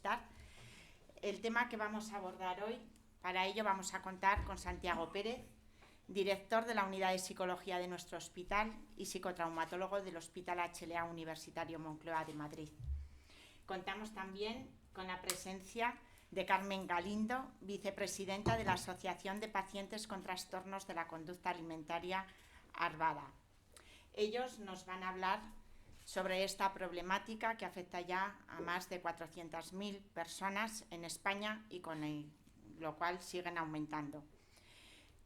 estar. El tema que vamos a abordar hoy, para ello vamos a contar con Santiago Pérez, director de la Unidad de Psicología de nuestro hospital y psicotraumatólogo del Hospital HLA Universitario Moncloa de Madrid. Contamos también con la presencia de Carmen Galindo, vicepresidenta de la Asociación de Pacientes con Trastornos de la Conducta Alimentaria Arvada. Ellos nos van a hablar sobre esta problemática que afecta ya a más de 400.000 personas en España y con lo cual siguen aumentando.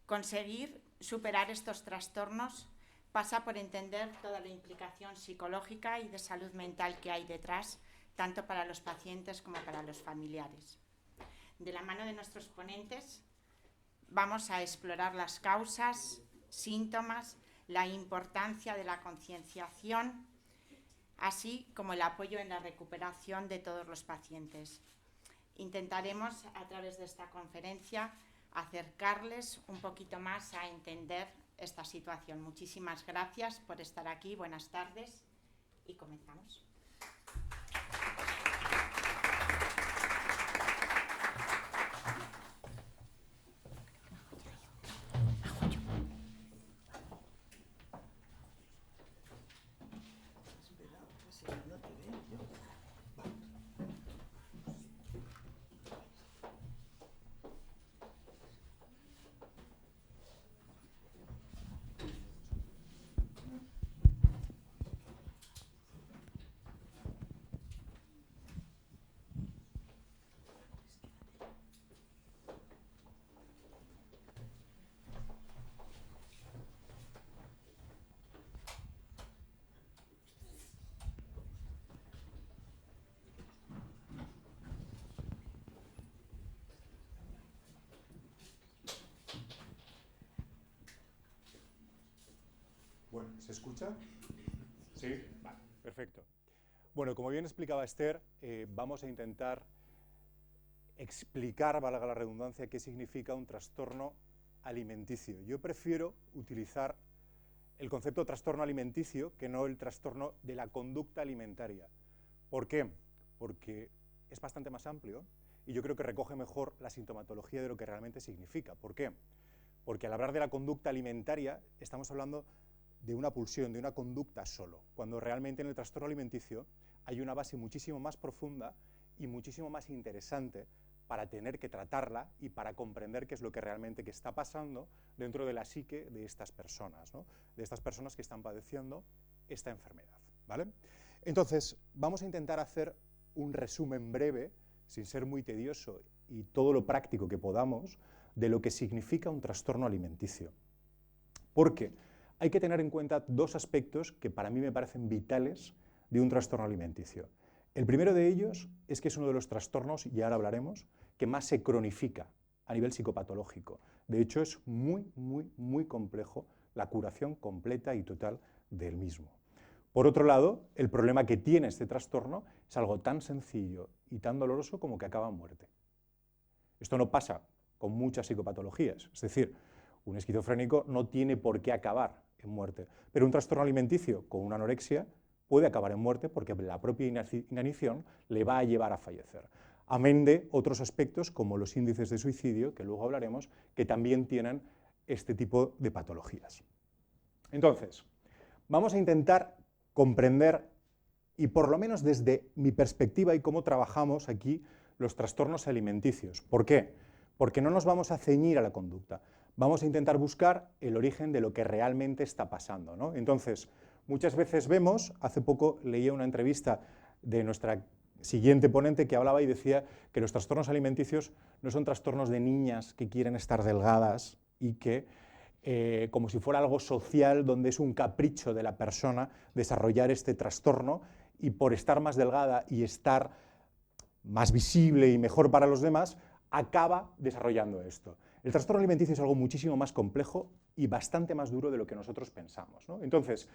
Conseguir superar estos trastornos pasa por entender toda la implicación psicológica y de salud mental que hay detrás, tanto para los pacientes como para los familiares. De la mano de nuestros ponentes vamos a explorar las causas, síntomas, la importancia de la concienciación, así como el apoyo en la recuperación de todos los pacientes. Intentaremos, a través de esta conferencia, acercarles un poquito más a entender esta situación. Muchísimas gracias por estar aquí, buenas tardes y comenzamos. Bueno, ¿se escucha? ¿Sí? Vale, perfecto. Bueno, como bien explicaba Esther, vamos a intentar explicar, valga la redundancia, qué significa un trastorno alimenticio. Yo prefiero utilizar el concepto de trastorno alimenticio que no el trastorno de la conducta alimentaria. ¿Por qué? Porque es bastante más amplio y yo creo que recoge mejor la sintomatología de lo que realmente significa. ¿Por qué? Porque al hablar de la conducta alimentaria estamos hablando de una pulsión, de una conducta solo, cuando realmente en el trastorno alimenticio hay una base muchísimo más profunda y muchísimo más interesante para tener que tratarla y para comprender qué es lo que realmente está pasando dentro de la psique de estas personas, ¿no? De estas personas que están padeciendo esta enfermedad, ¿vale? Entonces, vamos a intentar hacer un resumen breve, sin ser muy tedioso y todo lo práctico que podamos, de lo que significa un trastorno alimenticio. ¿Por qué? Hay que tener en cuenta dos aspectos que para mí me parecen vitales de un trastorno alimenticio. El primero de ellos es que es uno de los trastornos, y ahora hablaremos, que más se cronifica a nivel psicopatológico. De hecho, es muy complejo la curación completa y total del mismo. Por otro lado, el problema que tiene este trastorno es algo tan sencillo y tan doloroso como que acaba en muerte. Esto no pasa con muchas psicopatologías, es decir, un esquizofrénico no tiene por qué acabar en muerte, pero un trastorno alimenticio con una anorexia puede acabar en muerte porque la propia inanición le va a llevar a fallecer. Amén de otros aspectos como los índices de suicidio, que luego hablaremos, que también tienen este tipo de patologías. Entonces, vamos a intentar comprender, y por lo menos desde mi perspectiva y cómo trabajamos aquí, los trastornos alimenticios. ¿Por qué? Porque no nos vamos a ceñir a la conducta. Vamos a intentar buscar el origen de lo que realmente está pasando, ¿no? Entonces, muchas veces vemos, hace poco leía una entrevista de nuestra siguiente ponente que hablaba y decía que los trastornos alimenticios no son trastornos de niñas que quieren estar delgadas y que, como si fuera algo social, donde es un capricho de la persona desarrollar este trastorno y por estar más delgada y estar más visible y mejor para los demás, acaba desarrollando esto. El trastorno alimenticio es algo muchísimo más complejo y bastante más duro de lo que nosotros pensamos, ¿no? Entonces,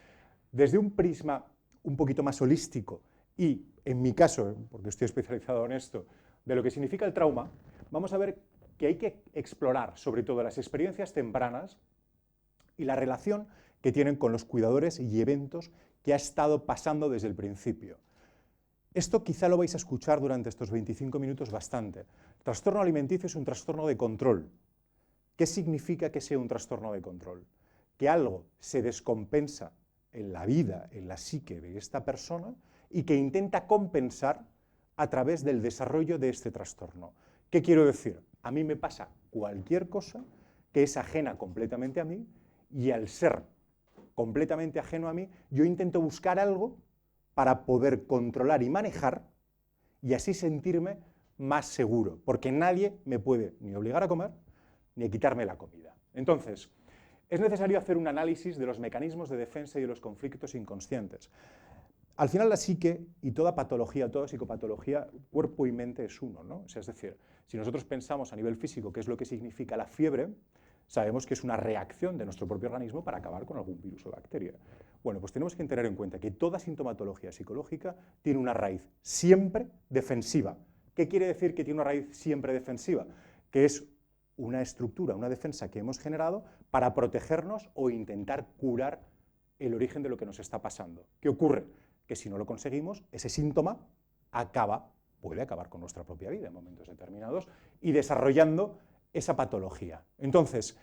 desde un prisma un poquito más holístico y, en mi caso, porque estoy especializado en esto, de lo que significa el trauma, vamos a ver que hay que explorar sobre todo las experiencias tempranas y la relación que tienen con los cuidadores y eventos que ha estado pasando desde el principio. Esto quizá lo vais a escuchar durante estos 25 minutos bastante. Trastorno alimenticio es un trastorno de control. ¿Qué significa que sea un trastorno de control? Que algo se descompensa en la vida, en la psique de esta persona y que intenta compensar a través del desarrollo de este trastorno. ¿Qué quiero decir? A mí me pasa cualquier cosa que es ajena completamente a mí y al ser completamente ajeno a mí, yo intento buscar algo para poder controlar y manejar y así sentirme más seguro, porque nadie me puede ni obligar a comer ni a quitarme la comida. Entonces, es necesario hacer un análisis de los mecanismos de defensa y de los conflictos inconscientes. Al final la psique y toda patología, toda psicopatología, cuerpo y mente es uno, ¿no? O sea, es decir, si nosotros pensamos a nivel físico qué es lo que significa la fiebre, sabemos que es una reacción de nuestro propio organismo para acabar con algún virus o bacteria. Bueno, pues tenemos que tener en cuenta que toda sintomatología psicológica tiene una raíz siempre defensiva. ¿Qué quiere decir que tiene una raíz siempre defensiva? Que es una estructura, una defensa que hemos generado para protegernos o intentar curar el origen de lo que nos está pasando. ¿Qué ocurre? Que si no lo conseguimos, ese síntoma puede acabar con nuestra propia vida en momentos determinados y desarrollando esa patología. Entonces,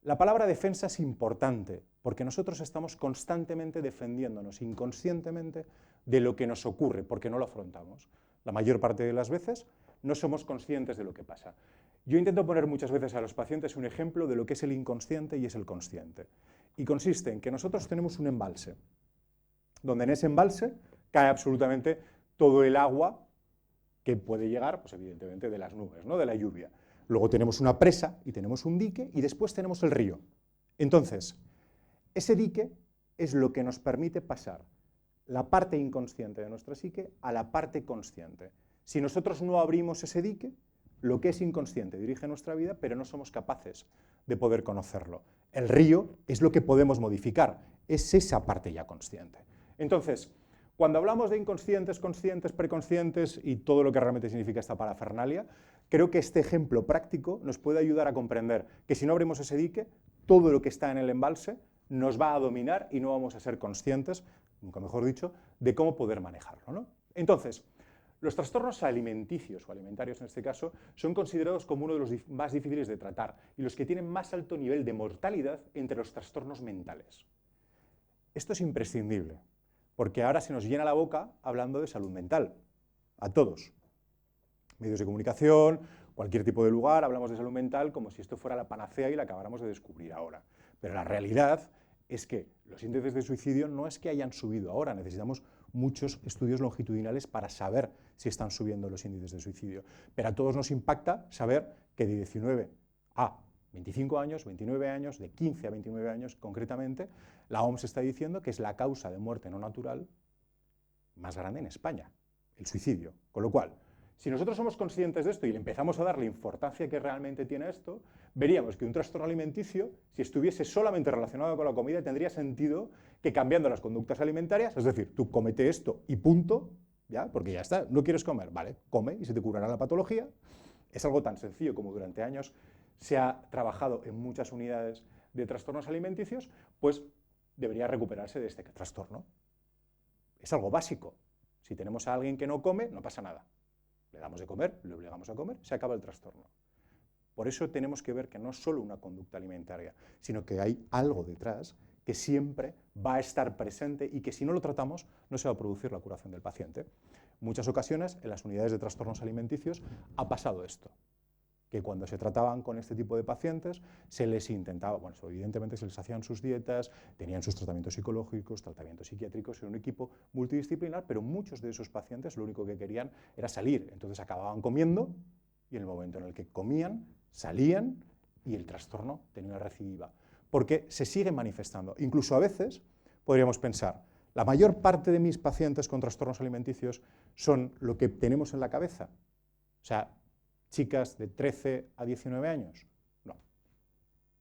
la palabra defensa es importante porque nosotros estamos constantemente defendiéndonos inconscientemente de lo que nos ocurre porque no lo afrontamos. La mayor parte de las veces no somos conscientes de lo que pasa. Yo intento poner muchas veces a los pacientes un ejemplo de lo que es el inconsciente y es el consciente. Y consiste en que nosotros tenemos un embalse, donde en ese embalse cae absolutamente todo el agua que puede llegar, pues evidentemente, de las nubes, ¿no? De la lluvia. Luego tenemos una presa y tenemos un dique y después tenemos el río. Entonces, ese dique es lo que nos permite pasar la parte inconsciente de nuestra psique a la parte consciente. Si nosotros no abrimos ese dique, lo que es inconsciente dirige nuestra vida, pero no somos capaces de poder conocerlo. El río es lo que podemos modificar, es esa parte ya consciente. Entonces, cuando hablamos de inconscientes, conscientes, preconscientes y todo lo que realmente significa esta parafernalia, creo que este ejemplo práctico nos puede ayudar a comprender que si no abrimos ese dique, todo lo que está en el embalse nos va a dominar y no vamos a ser conscientes, nunca mejor dicho, de cómo poder manejarlo, ¿no? Entonces, los trastornos alimenticios o alimentarios en este caso son considerados como uno de los más difíciles de tratar y los que tienen más alto nivel de mortalidad entre los trastornos mentales. Esto es imprescindible, porque ahora se nos llena la boca hablando de salud mental, a todos. Medios de comunicación, cualquier tipo de lugar, hablamos de salud mental como si esto fuera la panacea y la acabáramos de descubrir ahora. Pero la realidad es que los índices de suicidio no es que hayan subido ahora, necesitamos muchos estudios longitudinales para saber si están subiendo los índices de suicidio. Pero a todos nos impacta saber que de 19 a 25 años, 29 años, de 15 a 29 años concretamente, la OMS está diciendo que es la causa de muerte no natural más grande en España, el suicidio. Con lo cual, si nosotros somos conscientes de esto y le empezamos a dar la importancia que realmente tiene esto, veríamos que un trastorno alimenticio, si estuviese solamente relacionado con la comida, tendría sentido que cambiando las conductas alimentarias, es decir, tú comete esto y punto, ¿ya? Porque ya está, no quieres comer, vale, come y se te curará la patología. Es algo tan sencillo como durante años se ha trabajado en muchas unidades de trastornos alimenticios, pues debería recuperarse de este trastorno. Es algo básico. Si tenemos a alguien que no come, no pasa nada. Le damos de comer, le obligamos a comer, se acaba el trastorno. Por eso tenemos que ver que no es solo una conducta alimentaria, sino que hay algo detrás que siempre va a estar presente y que si no lo tratamos no se va a producir la curación del paciente. En muchas ocasiones en las unidades de trastornos alimenticios ha pasado esto, que cuando se trataban con este tipo de pacientes se les intentaba, bueno, evidentemente se les hacían sus dietas, tenían sus tratamientos psicológicos, tratamientos psiquiátricos, era un equipo multidisciplinar, pero muchos de esos pacientes lo único que querían era salir, entonces acababan comiendo y en el momento en el que comían, salían y el trastorno tenía una recidiva, porque se sigue manifestando. Incluso a veces podríamos pensar, la mayor parte de mis pacientes con trastornos alimenticios son lo que tenemos en la cabeza, o sea, chicas de 13 a 19 años, no.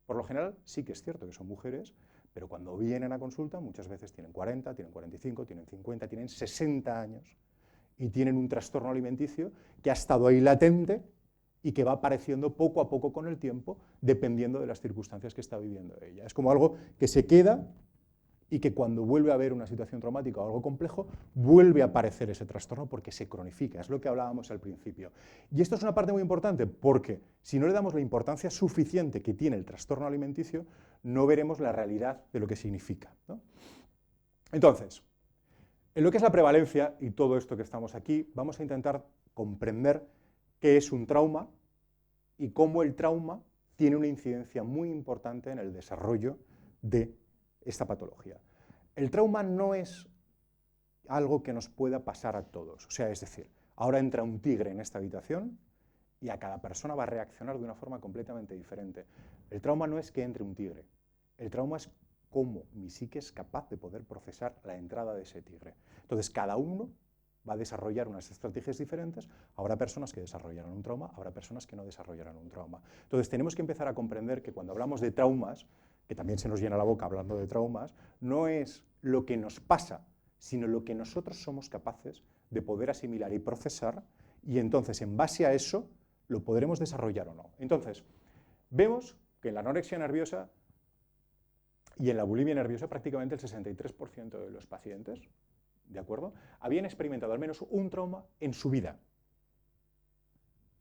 Por lo general sí que es cierto que son mujeres, pero cuando vienen a consulta muchas veces tienen 40, tienen 45, tienen 50, tienen 60 años y tienen un trastorno alimenticio que ha estado ahí latente y que va apareciendo poco a poco con el tiempo, dependiendo de las circunstancias que está viviendo ella. Es como algo que se queda y que cuando vuelve a haber una situación traumática o algo complejo, vuelve a aparecer ese trastorno porque se cronifica, es lo que hablábamos al principio. Y esto es una parte muy importante porque si no le damos la importancia suficiente que tiene el trastorno alimenticio, no veremos la realidad de lo que significa, ¿no? Entonces, en lo que es la prevalencia y todo esto que estamos aquí, vamos a intentar comprender qué es un trauma y cómo el trauma tiene una incidencia muy importante en el desarrollo de esta patología. El trauma no es algo que nos pueda pasar a todos. O sea, es decir, ahora entra un tigre en esta habitación y a cada persona va a reaccionar de una forma completamente diferente. El trauma no es que entre un tigre. El trauma es cómo mi psique es capaz de poder procesar la entrada de ese tigre. Entonces, cada uno va a desarrollar unas estrategias diferentes. Habrá personas que desarrollarán un trauma, habrá personas que no desarrollarán un trauma. Entonces, tenemos que empezar a comprender que cuando hablamos de traumas, que también se nos llena la boca hablando de traumas, no es lo que nos pasa, sino lo que nosotros somos capaces de poder asimilar y procesar, y entonces, en base a eso, lo podremos desarrollar o no. Entonces, vemos que en la anorexia nerviosa y en la bulimia nerviosa prácticamente el 63% de los pacientes, ¿de acuerdo?, habían experimentado al menos un trauma en su vida.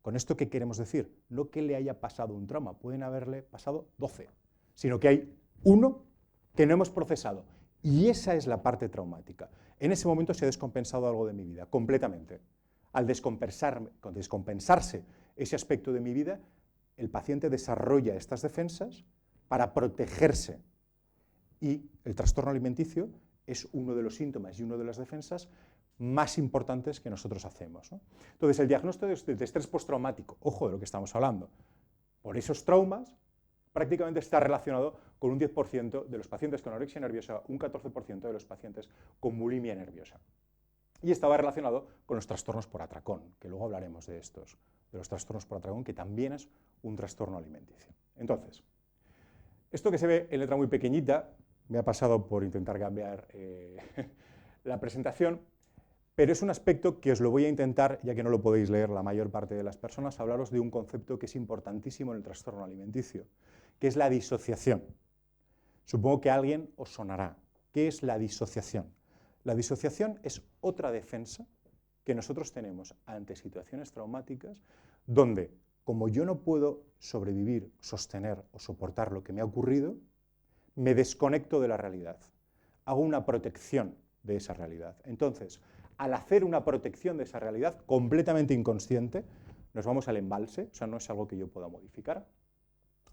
¿Con esto qué queremos decir? No que le haya pasado un trauma, pueden haberle pasado 12, sino que hay uno que no hemos procesado. Y esa es la parte traumática. En ese momento se ha descompensado algo de mi vida, completamente. Al descompensarse ese aspecto de mi vida, el paciente desarrolla estas defensas para protegerse. Y el trastorno alimenticio es uno de los síntomas y una de las defensas más importantes que nosotros hacemos, ¿no? Entonces, el diagnóstico de estrés postraumático, ojo de lo que estamos hablando, por esos traumas, prácticamente está relacionado con un 10% de los pacientes con anorexia nerviosa, un 14% de los pacientes con bulimia nerviosa. Y estaba relacionado con los trastornos por atracón, que luego hablaremos de estos, de los trastornos por atracón, que también es un trastorno alimenticio. Entonces, esto que se ve en letra muy pequeñita, me ha pasado por intentar cambiar la presentación, pero es un aspecto que os lo voy a intentar, ya que no lo podéis leer la mayor parte de las personas, hablaros de un concepto que es importantísimo en el trastorno alimenticio, que es la disociación. Supongo que a alguien os sonará. ¿Qué es la disociación? La disociación es otra defensa que nosotros tenemos ante situaciones traumáticas donde, como yo no puedo sobrevivir, sostener o soportar lo que me ha ocurrido, me desconecto de la realidad. Hago una protección de esa realidad. Entonces, al hacer una protección de esa realidad completamente inconsciente, nos vamos al embalse, o sea, no es algo que yo pueda modificar.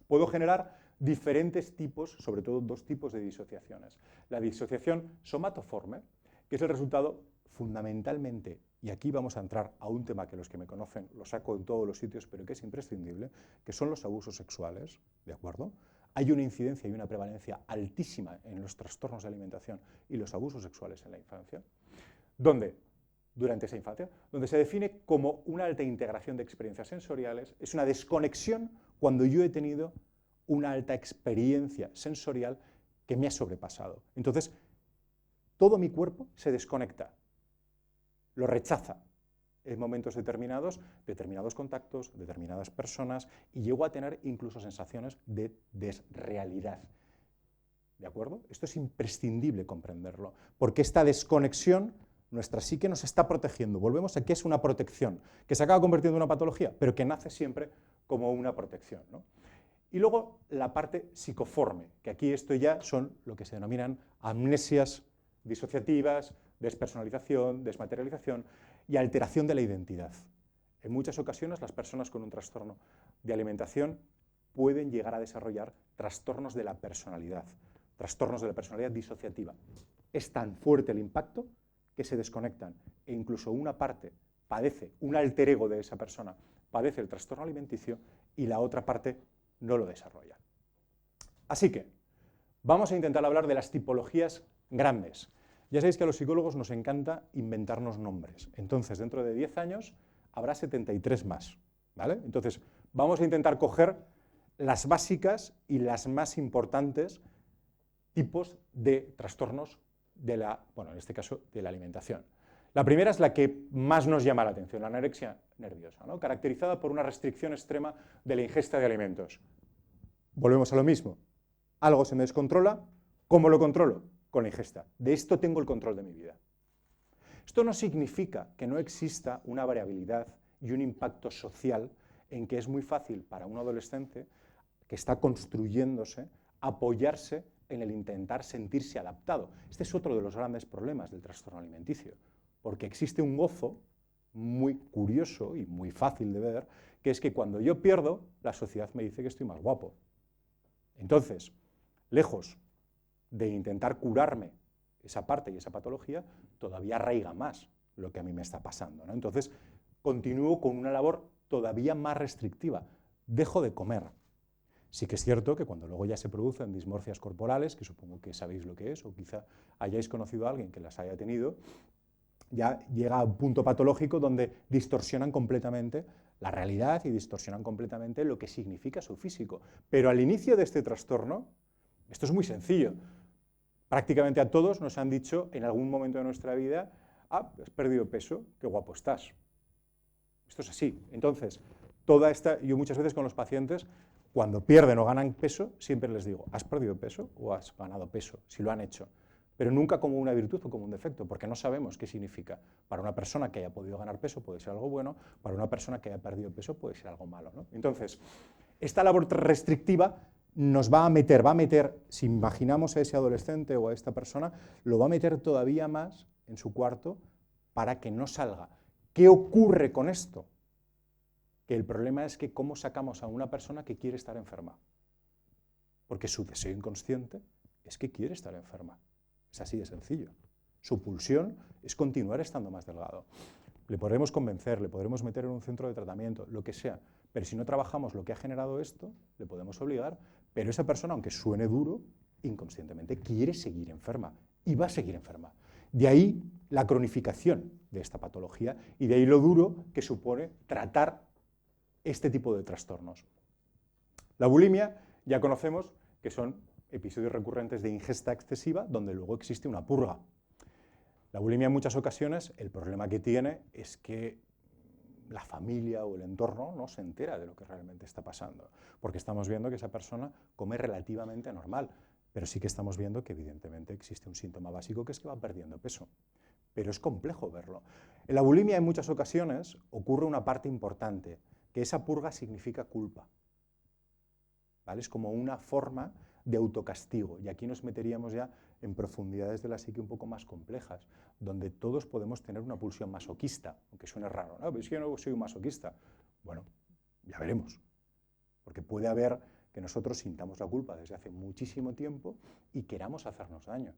Puedo generar diferentes tipos, sobre todo dos tipos de disociaciones. La disociación somatoforme, que es el resultado fundamentalmente, y aquí vamos a entrar a un tema que los que me conocen lo saco en todos los sitios, pero que es imprescindible, que son los abusos sexuales, ¿de acuerdo? Hay una incidencia y una prevalencia altísima en los trastornos de alimentación y los abusos sexuales en la infancia, donde, durante esa infancia, donde se define como una alta integración de experiencias sensoriales, es una desconexión cuando yo he tenido una alta experiencia sensorial que me ha sobrepasado. Entonces, todo mi cuerpo se desconecta, lo rechaza en momentos determinados, determinados contactos, determinadas personas, y llego a tener incluso sensaciones de desrealidad. ¿De acuerdo? Esto es imprescindible comprenderlo, porque esta desconexión, nuestra psique nos está protegiendo. Volvemos a que es una protección, que se acaba convirtiendo en una patología, pero que nace siempre como una protección, ¿no? Y luego la parte psicoforme, que aquí esto ya son lo que se denominan amnesias disociativas, despersonalización, desmaterialización y alteración de la identidad. En muchas ocasiones las personas con un trastorno de alimentación pueden llegar a desarrollar trastornos de la personalidad disociativa. Es tan fuerte el impacto que se desconectan e incluso una parte padece, un alter ego de esa persona padece el trastorno alimenticio y la otra parte no lo desarrolla. Así que vamos a intentar hablar de las tipologías grandes. Ya sabéis que a los psicólogos nos encanta inventarnos nombres. Entonces, dentro de 10 años habrá 73 más, ¿vale? Entonces, vamos a intentar coger las básicas y las más importantes tipos de trastornos de la, bueno, en este caso, de la alimentación. La primera es la que más nos llama la atención, la anorexia nerviosa, ¿no? Caracterizada por una restricción extrema de la ingesta de alimentos. Volvemos a lo mismo. Algo se me descontrola. ¿Cómo lo controlo? con la ingesta. De esto tengo el control de mi vida. Esto no significa que no exista una variabilidad y un impacto social en que es muy fácil para un adolescente que está construyéndose apoyarse en el intentar sentirse adaptado. Este es otro de los grandes problemas del trastorno alimenticio, porque existe un gozo muy curioso y muy fácil de ver, que es que cuando yo pierdo, la sociedad me dice que estoy más guapo. Entonces, lejos de intentar curarme esa parte y esa patología, todavía arraiga más lo que a mí me está pasando, ¿no? Entonces, continúo con una labor todavía más restrictiva. Dejo de comer. Sí que es cierto que cuando luego ya se producen dismorfias corporales, que supongo que sabéis lo que es, o quizá hayáis conocido a alguien que las haya tenido, ya llega a un punto patológico donde distorsionan completamente la realidad y distorsionan completamente lo que significa su físico. Pero al inicio de este trastorno, esto es muy sencillo. Prácticamente a todos nos han dicho en algún momento de nuestra vida: ah, has perdido peso, qué guapo estás. Esto es así. Entonces, yo muchas veces con los pacientes, cuando pierden o ganan peso, siempre les digo: ¿has perdido peso o has ganado peso? Si lo han hecho. Pero nunca como una virtud o como un defecto, porque no sabemos qué significa. Para una persona que haya podido ganar peso puede ser algo bueno, para una persona que haya perdido peso puede ser algo malo, ¿no? Entonces, esta labor restrictiva nos va a meter, si imaginamos a ese adolescente o a esta persona, lo va a meter todavía más en su cuarto para que no salga. ¿Qué ocurre con esto? Que el problema es que cómo sacamos a una persona que quiere estar enferma. Porque su deseo inconsciente es que quiere estar enferma. Es así de sencillo. Su pulsión es continuar estando más delgado. Le podremos convencer, le podremos meter en un centro de tratamiento, lo que sea, pero si no trabajamos lo que ha generado esto, le podemos obligar, pero esa persona, aunque suene duro, inconscientemente quiere seguir enferma y va a seguir enferma. De ahí la cronificación de esta patología y de ahí lo duro que supone tratar este tipo de trastornos. La bulimia ya conocemos que son episodios recurrentes de ingesta excesiva donde luego existe una purga. La bulimia en muchas ocasiones, el problema que tiene es que la familia o el entorno no se entera de lo que realmente está pasando, porque estamos viendo que esa persona come relativamente normal, pero sí que estamos viendo que evidentemente existe un síntoma básico que es que va perdiendo peso. Pero es complejo verlo. En la bulimia en muchas ocasiones ocurre una parte importante, que esa purga significa culpa, ¿vale? Es como una forma de autocastigo, y aquí nos meteríamos ya en profundidades de la psique un poco más complejas, donde todos podemos tener una pulsión masoquista, aunque suene raro, ¿no? Pero es que yo no soy un masoquista. Bueno, ya veremos, porque puede haber que nosotros sintamos la culpa desde hace muchísimo tiempo y queramos hacernos daño.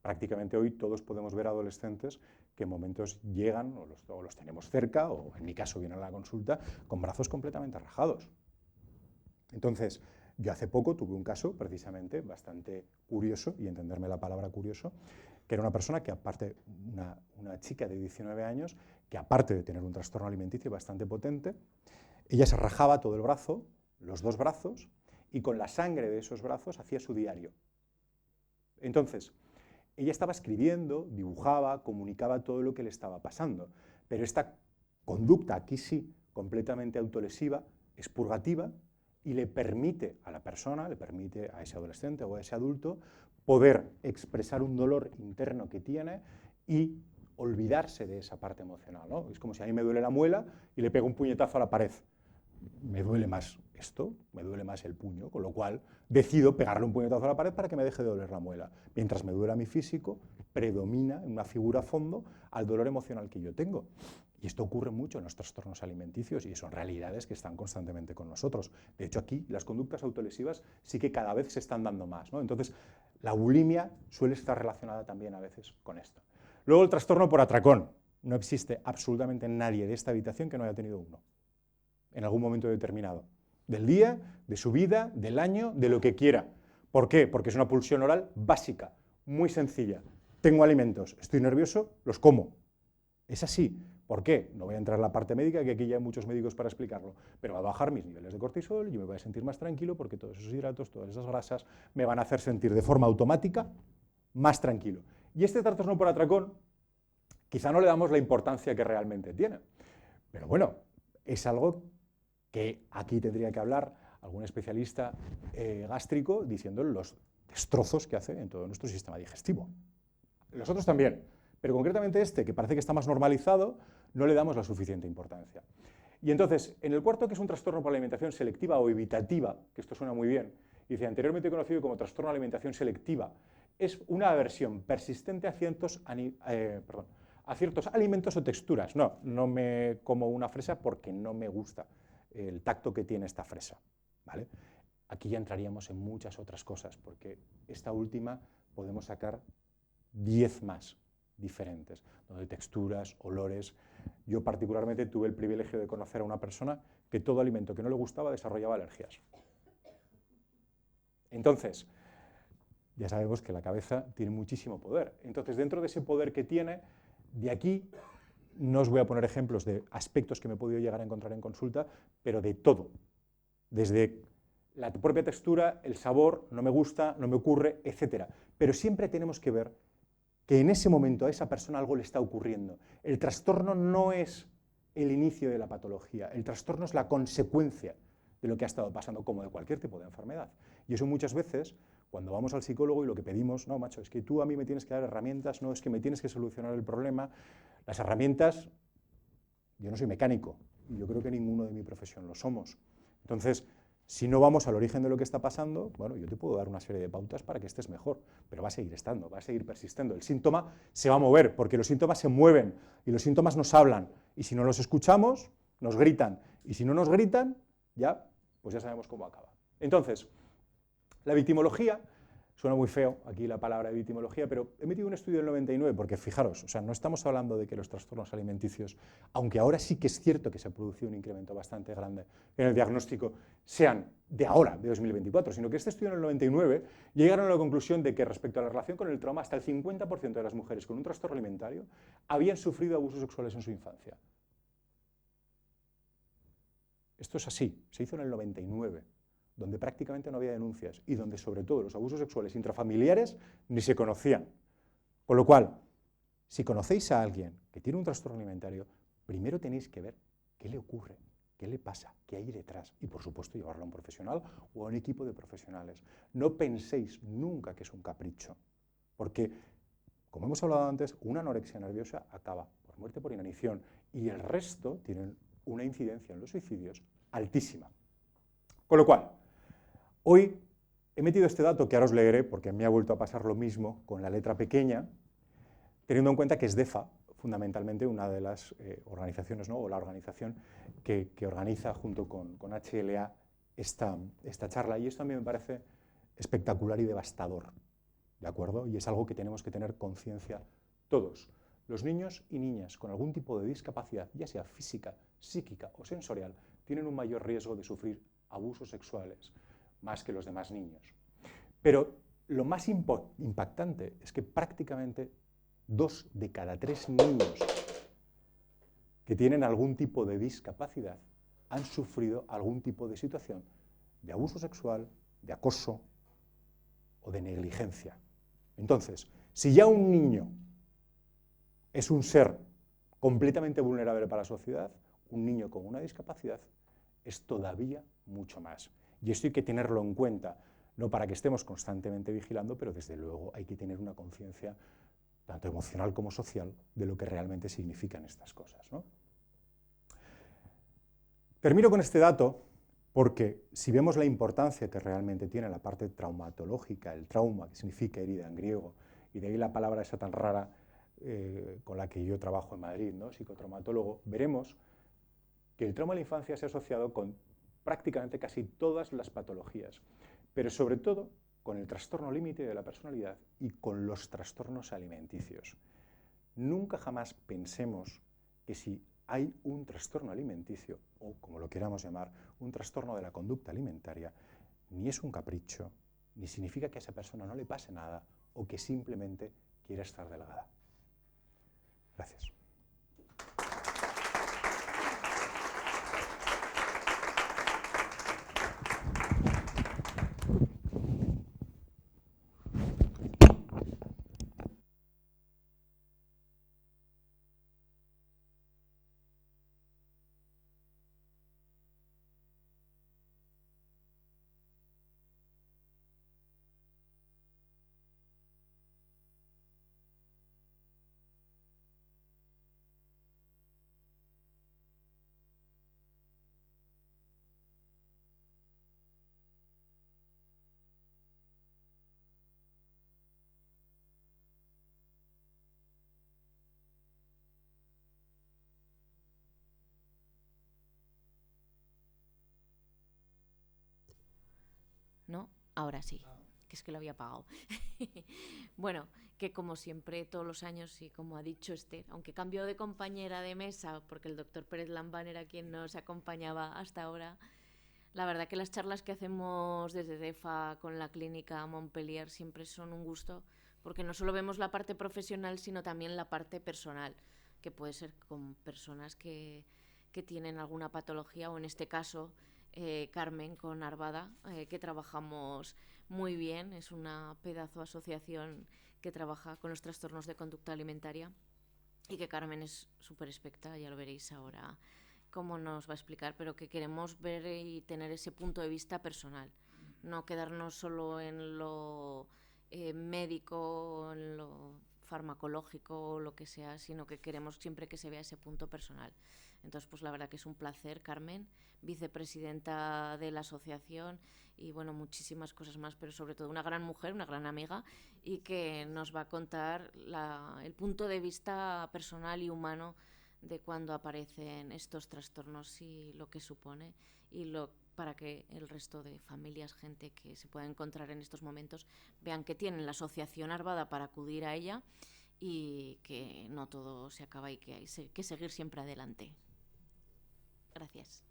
Prácticamente hoy todos podemos ver adolescentes que en momentos llegan, o los tenemos cerca, o en mi caso vienen a la consulta, con brazos completamente rajados. Entonces, yo hace poco tuve un caso precisamente bastante curioso, y entenderme la palabra curioso, que era una persona que aparte, una chica de 19 años, que aparte de tener un trastorno alimenticio bastante potente, ella se rajaba todo el brazo, los dos brazos, y con la sangre de esos brazos hacía su diario. Entonces, ella estaba escribiendo, dibujaba, comunicaba todo lo que le estaba pasando, pero esta conducta, aquí sí, completamente autolesiva, es purgativa, y le permite a la persona, le permite a ese adolescente o a ese adulto poder expresar un dolor interno que tiene y olvidarse de esa parte emocional, ¿no? Es como si a mí me duele la muela y le pego un puñetazo a la pared. Me duele más esto, me duele más el puño, con lo cual decido pegarle un puñetazo a la pared para que me deje de doler la muela. Mientras me duela mi físico, predomina en una figura a fondo al dolor emocional que yo tengo. Y esto ocurre mucho en los trastornos alimenticios y son realidades que están constantemente con nosotros. De hecho, aquí las conductas autolesivas sí que cada vez se están dando más, ¿no? Entonces, la bulimia suele estar relacionada también a veces con esto. Luego, el trastorno por atracón. No existe absolutamente nadie de esta habitación que no haya tenido uno en algún momento determinado. Del día, de su vida, del año, de lo que quiera. ¿Por qué? Porque es una pulsión oral básica, muy sencilla. Tengo alimentos, estoy nervioso, los como. Es así. ¿Por qué? No voy a entrar en la parte médica, que aquí ya hay muchos médicos para explicarlo, pero va a bajar mis niveles de cortisol, yo me voy a sentir más tranquilo porque todos esos hidratos, todas esas grasas me van a hacer sentir de forma automática más tranquilo. Y este trastorno por atracón, quizá no le damos la importancia que realmente tiene, pero bueno, es algo que aquí tendría que hablar algún especialista gástrico diciendo los destrozos que hace en todo nuestro sistema digestivo. Los otros también, pero concretamente este, que parece que está más normalizado, no le damos la suficiente importancia. Y entonces, en el cuarto, que es un trastorno por alimentación selectiva o evitativa, que esto suena muy bien, dice anteriormente conocido como trastorno de alimentación selectiva, es una aversión persistente a ciertos alimentos o texturas. No me como una fresa porque no me gusta el tacto que tiene esta fresa, ¿vale? Aquí ya entraríamos en muchas otras cosas, porque esta última podemos sacar 10 más diferentes, donde texturas, olores. Yo particularmente tuve el privilegio de conocer a una persona que todo alimento que no le gustaba desarrollaba alergias. Entonces, ya sabemos que la cabeza tiene muchísimo poder. Entonces, dentro de ese poder que tiene, de aquí no os voy a poner ejemplos de aspectos que me he podido llegar a encontrar en consulta, pero de todo, desde la propia textura, el sabor, no me gusta, no me ocurre, etc. Pero siempre tenemos que ver que en ese momento a esa persona algo le está ocurriendo. El trastorno no es el inicio de la patología, el trastorno es la consecuencia de lo que ha estado pasando, como de cualquier tipo de enfermedad. Y eso muchas veces, cuando vamos al psicólogo y lo que pedimos, no, macho, es que tú a mí me tienes que dar herramientas, no, es que me tienes que solucionar el problema. Las herramientas, yo no soy mecánico, y yo creo que ninguno de mi profesión lo somos. Entonces, si no vamos al origen de lo que está pasando, bueno, yo te puedo dar una serie de pautas para que estés mejor, pero va a seguir estando, va a seguir persistiendo. El síntoma se va a mover, porque los síntomas se mueven, y los síntomas nos hablan, y si no los escuchamos, nos gritan, y si no nos gritan, pues ya sabemos cómo acaba. Entonces, la victimología, suena muy feo aquí la palabra de victimología, pero he metido un estudio del 99, porque fijaros, o sea, no estamos hablando de que los trastornos alimenticios, aunque ahora sí que es cierto que se ha producido un incremento bastante grande en el diagnóstico, sean de ahora, de 2024, sino que este estudio en el 99 llegaron a la conclusión de que respecto a la relación con el trauma, hasta el 50% de las mujeres con un trastorno alimentario habían sufrido abusos sexuales en su infancia. Esto es así, se hizo en el 99, donde prácticamente no había denuncias y donde sobre todo los abusos sexuales intrafamiliares ni se conocían. Con lo cual, si conocéis a alguien que tiene un trastorno alimentario, primero tenéis que ver qué le ocurre, qué le pasa, qué hay detrás y por supuesto llevarlo a un profesional o a un equipo de profesionales. No penséis nunca que es un capricho, porque, como hemos hablado antes, una anorexia nerviosa acaba por muerte por inanición y el resto tienen una incidencia en los suicidios altísima. Con lo cual, hoy he metido este dato que ahora os leeré porque me ha vuelto a pasar lo mismo con la letra pequeña, teniendo en cuenta que es DEFA, fundamentalmente una de las organizaciones, ¿no? O la organización que organiza junto con HLA esta charla. Y esto a mí me parece espectacular y devastador, ¿de acuerdo? Y es algo que tenemos que tener conciencia todos. Los niños y niñas con algún tipo de discapacidad, ya sea física, psíquica o sensorial, tienen un mayor riesgo de sufrir abusos sexuales, más que los demás niños. Pero lo más impactante es que prácticamente 2 de cada 3 niños que tienen algún tipo de discapacidad han sufrido algún tipo de situación de abuso sexual, de acoso o de negligencia. Entonces, si ya un niño es un ser completamente vulnerable para la sociedad, un niño con una discapacidad es todavía mucho más. Y esto hay que tenerlo en cuenta, no para que estemos constantemente vigilando, pero desde luego hay que tener una conciencia tanto emocional como social de lo que realmente significan estas cosas, ¿no? Termino con este dato porque si vemos la importancia que realmente tiene la parte traumatológica, el trauma, que significa herida en griego, y de ahí la palabra esa tan rara con la que yo trabajo en Madrid, ¿no? Psicotraumatólogo, veremos que el trauma de la infancia se ha asociado con prácticamente casi todas las patologías, pero sobre todo con el trastorno límite de la personalidad y con los trastornos alimenticios. Nunca jamás pensemos que si hay un trastorno alimenticio, o como lo queramos llamar, un trastorno de la conducta alimentaria, ni es un capricho, ni significa que a esa persona no le pase nada, o que simplemente quiera estar delgada. Gracias. ¿no? Ahora sí, que es que lo había apagado. Bueno, que como siempre todos los años, y como ha dicho Esther, aunque cambió de compañera de mesa porque el doctor Pérez Lambán era quien nos acompañaba hasta ahora, la verdad que las charlas que hacemos desde DEFA con la clínica Montpellier siempre son un gusto, porque no solo vemos la parte profesional, sino también la parte personal, que puede ser con personas que tienen alguna patología, o en este caso Carmen con Arvada, que trabajamos muy bien. Es una pedazo asociación que trabaja con los trastornos de conducta alimentaria, y que Carmen es súper experta, ya lo veréis ahora cómo nos va a explicar, pero que queremos ver y tener ese punto de vista personal, no quedarnos solo en lo médico, en lo farmacológico o lo que sea, sino que queremos siempre que se vea ese punto personal. Entonces, pues la verdad que es un placer, Carmen, vicepresidenta de la asociación, y bueno, muchísimas cosas más, pero sobre todo una gran mujer, una gran amiga, y que nos va a contar el punto de vista personal y humano de cuando aparecen estos trastornos y lo que supone, y para que el resto de familias, gente que se pueda encontrar en estos momentos, vean que tienen la asociación Arvada para acudir a ella, y que no todo se acaba y que hay que seguir siempre adelante. Gracias.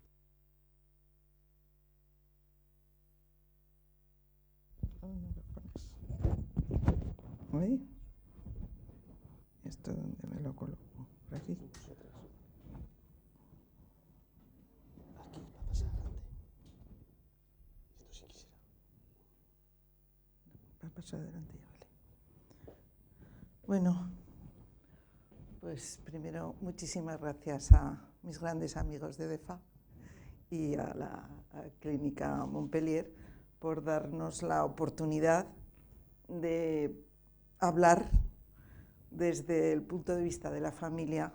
¿Ahí? ¿Esto dónde me lo coloco? ¿Por aquí? Aquí, para pasar adelante. Esto sí quisiera. Para pasar adelante ya vale. Bueno, pues primero muchísimas gracias a mis grandes amigos de DEFA y a la Clínica Montpellier por darnos la oportunidad de hablar desde el punto de vista de la familia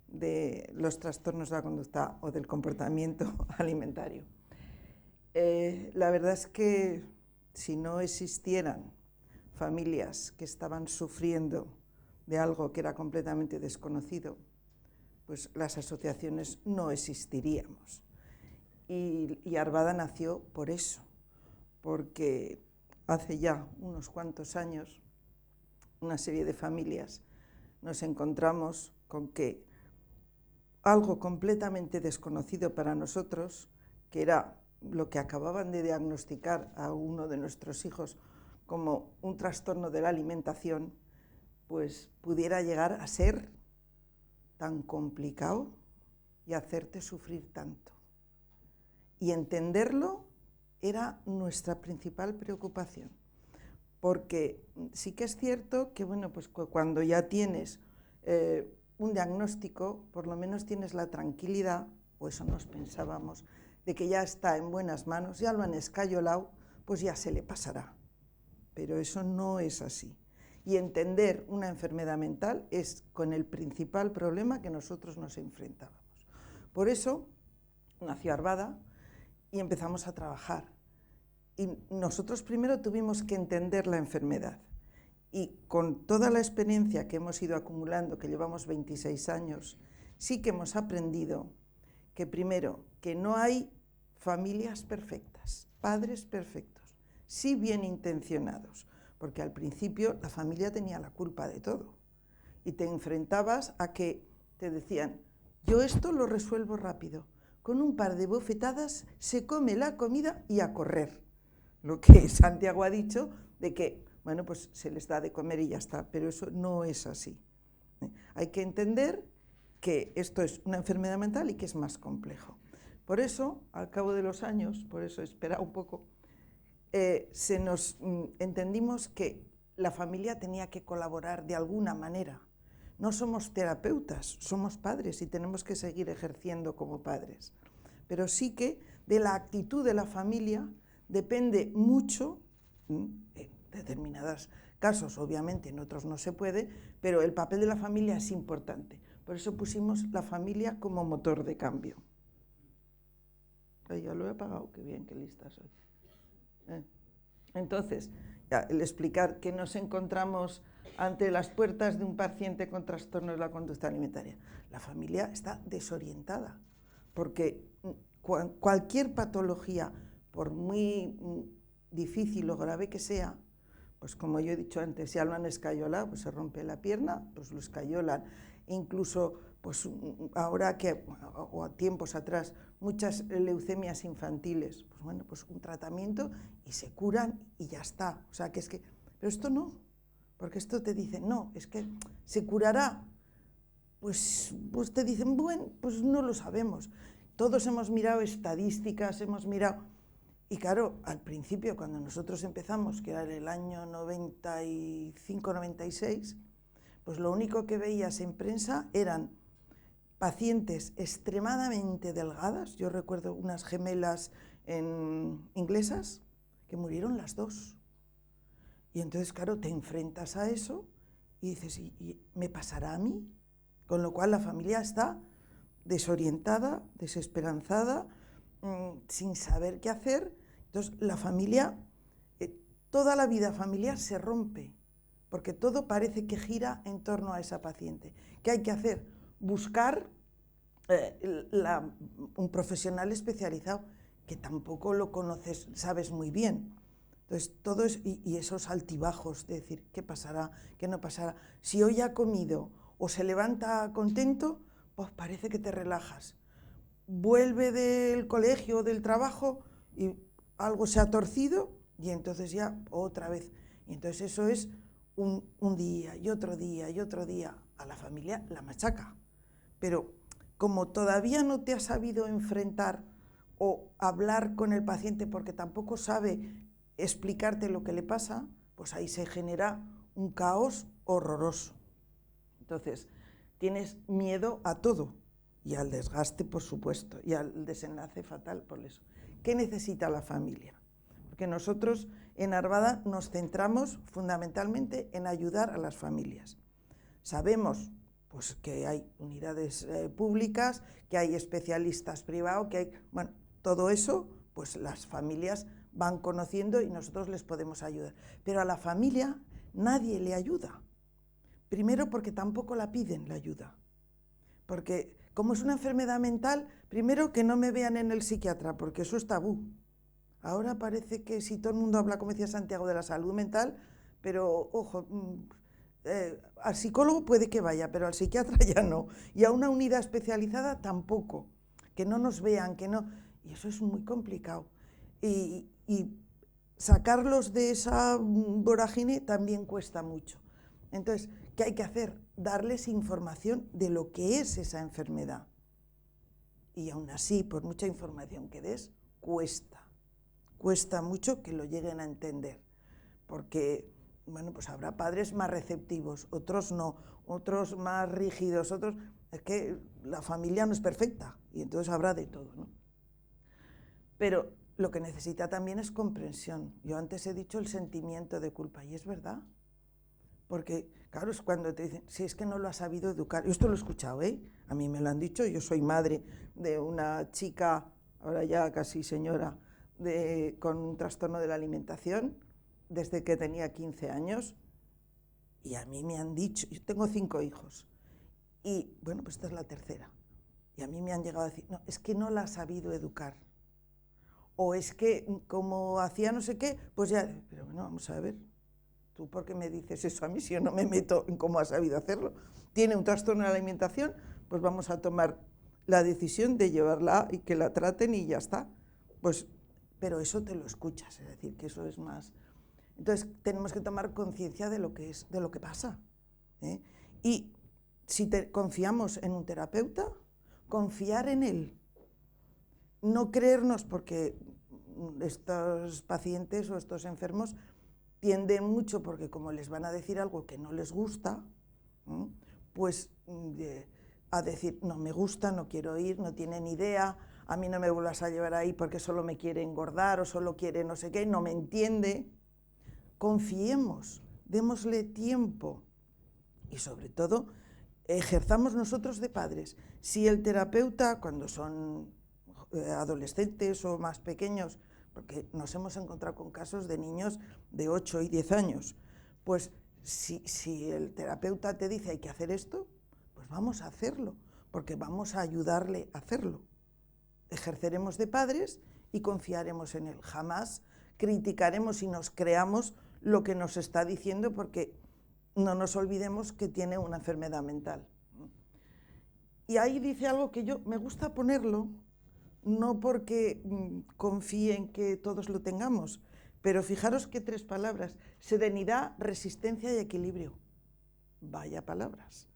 de los trastornos de la conducta o del comportamiento alimentario. La verdad es que si no existieran familias que estaban sufriendo de algo que era completamente desconocido, pues las asociaciones no existiríamos. Y Arvada nació por eso, porque hace ya unos cuantos años una serie de familias nos encontramos con que algo completamente desconocido para nosotros, que era lo que acababan de diagnosticar a uno de nuestros hijos como un trastorno de la alimentación, pues pudiera llegar a ser tan complicado y hacerte sufrir tanto. Y entenderlo era nuestra principal preocupación, porque sí que es cierto que, bueno, pues cuando ya tienes un diagnóstico, por lo menos tienes la tranquilidad, o eso nos pensábamos, de que ya está en buenas manos, ya lo han escayolado, pues ya se le pasará. Pero eso no es así. Y entender una enfermedad mental es con el principal problema que nosotros nos enfrentábamos. Por eso nació Arvada y empezamos a trabajar. Y nosotros primero tuvimos que entender la enfermedad. Y con toda la experiencia que hemos ido acumulando, que llevamos 26 años, sí que hemos aprendido que primero, que no hay familias perfectas, padres perfectos, sí bien intencionados, porque al principio la familia tenía la culpa de todo. Y te enfrentabas a que te decían, yo esto lo resuelvo rápido, con un par de bofetadas se come la comida y a correr. Lo que Santiago ha dicho de que, bueno, pues se les da de comer y ya está, pero eso no es así. Hay que entender que esto es una enfermedad mental y que es más complejo. Por eso, al cabo de los años, por eso espera un poco, entendimos que la familia tenía que colaborar de alguna manera. No somos terapeutas, somos padres y tenemos que seguir ejerciendo como padres. Pero sí que de la actitud de la familia depende mucho, en determinados casos, obviamente, en otros no se puede, pero el papel de la familia es importante. Por eso pusimos la familia como motor de cambio. Ay, ya lo he apagado, qué bien, qué lista soy. Entonces, ya, el explicar que nos encontramos ante las puertas de un paciente con trastorno de la conducta alimentaria. La familia está desorientada, porque cualquier patología, por muy difícil o grave que sea, pues como yo he dicho antes, si lo han escayolado, pues se rompe la pierna, pues lo escayolan. Incluso, pues ahora que, o a tiempos atrás, muchas leucemias infantiles, pues bueno, pues un tratamiento y se curan y ya está. O sea, que es que, pero esto no, porque esto te dicen, no, es que se curará. Pues te dicen, bueno, pues no lo sabemos. Todos hemos mirado estadísticas, hemos mirado... Y claro, al principio, cuando nosotros empezamos, que era el año 95-96, pues lo único que veías en prensa eran pacientes extremadamente delgadas. Yo recuerdo unas gemelas inglesas que murieron las dos. Y entonces, claro, te enfrentas a eso y dices, ¿y me pasará a mí? Con lo cual la familia está desorientada, desesperanzada, sin saber qué hacer. Entonces la familia, toda la vida familiar se rompe, porque todo parece que gira en torno a esa paciente. ¿Qué hay que hacer? Buscar un profesional especializado, que tampoco lo conoces, sabes muy bien. Entonces todo es, y esos altibajos de decir, ¿qué pasará? ¿Qué no pasará? Si hoy ha comido o se levanta contento, pues parece que te relajas. Vuelve del colegio o del trabajo y algo se ha torcido y entonces ya otra vez. Y entonces eso es un día y otro día y otro día. A la familia la machaca. Pero como todavía no te has sabido enfrentar o hablar con el paciente porque tampoco sabe explicarte lo que le pasa, pues ahí se genera un caos horroroso. Entonces, tienes miedo a todo. Y al desgaste, por supuesto, y al desenlace fatal por eso. ¿Qué necesita la familia? Porque nosotros en Arvada nos centramos fundamentalmente en ayudar a las familias. Sabemos pues, que hay unidades públicas, que hay especialistas privados, que hay... Bueno, todo eso, pues las familias van conociendo y nosotros les podemos ayudar. Pero a la familia nadie le ayuda. Primero porque tampoco la piden la ayuda. Porque como es una enfermedad mental, primero que no me vean en el psiquiatra, porque eso es tabú. Ahora parece que si todo el mundo habla, como decía Santiago, de la salud mental, pero ojo, al psicólogo puede que vaya, pero al psiquiatra ya no. Y a una unidad especializada tampoco. Que no nos vean, que no... Y eso es muy complicado. Y sacarlos de esa vorágine también cuesta mucho. Entonces, ¿qué hay que hacer? Darles información de lo que es esa enfermedad. Y aún así, por mucha información que des, cuesta. Cuesta mucho que lo lleguen a entender. Porque, bueno, pues habrá padres más receptivos, otros no, otros más rígidos, otros... Es que la familia no es perfecta y entonces habrá de todo, ¿no? Pero lo que necesita también es comprensión. Yo antes he dicho el sentimiento de culpa, y es verdad. Porque, claro, es cuando te dicen, si es que no lo has sabido educar. Yo esto lo he escuchado, ¿eh? A mí me lo han dicho, yo soy madre de una chica, ahora ya casi señora, con un trastorno de la alimentación, desde que tenía 15 años, y a mí me han dicho, yo tengo 5 hijos, y bueno, pues esta es la tercera, y a mí me han llegado a decir, no, es que no la has sabido educar, o es que como hacía no sé qué, pues ya, pero bueno, vamos a ver. ¿Tú por qué me dices eso a mí si yo no me meto en cómo ha sabido hacerlo? ¿Tiene un trastorno de la alimentación? Pues vamos a tomar la decisión de llevarla y que la traten y ya está. Pues, pero eso te lo escuchas, es decir, que eso es más... Entonces, tenemos que tomar conciencia de lo que es, de lo que pasa, ¿eh? Y si confiamos en un terapeuta, confiar en él. No creernos, porque estos pacientes o estos enfermos tienden mucho, porque como les van a decir algo que no les gusta, pues a decir, no me gusta, no quiero ir, no tienen idea, a mí no me vuelvas a llevar ahí porque solo me quiere engordar o solo quiere no sé qué, no me entiende. Confiemos, démosle tiempo y sobre todo ejerzamos nosotros de padres. Si el terapeuta, cuando son adolescentes o más pequeños, porque nos hemos encontrado con casos de niños de 8 y 10 años, pues si el terapeuta te dice hay que hacer esto, pues vamos a hacerlo, porque vamos a ayudarle a hacerlo. Ejerceremos de padres y confiaremos en él. Jamás criticaremos y nos creamos lo que nos está diciendo, porque no nos olvidemos que tiene una enfermedad mental. Y ahí dice algo que yo me gusta ponerlo, no porque confíe en que todos lo tengamos, pero fijaros que 3 palabras: serenidad, resistencia y equilibrio. Vaya palabras.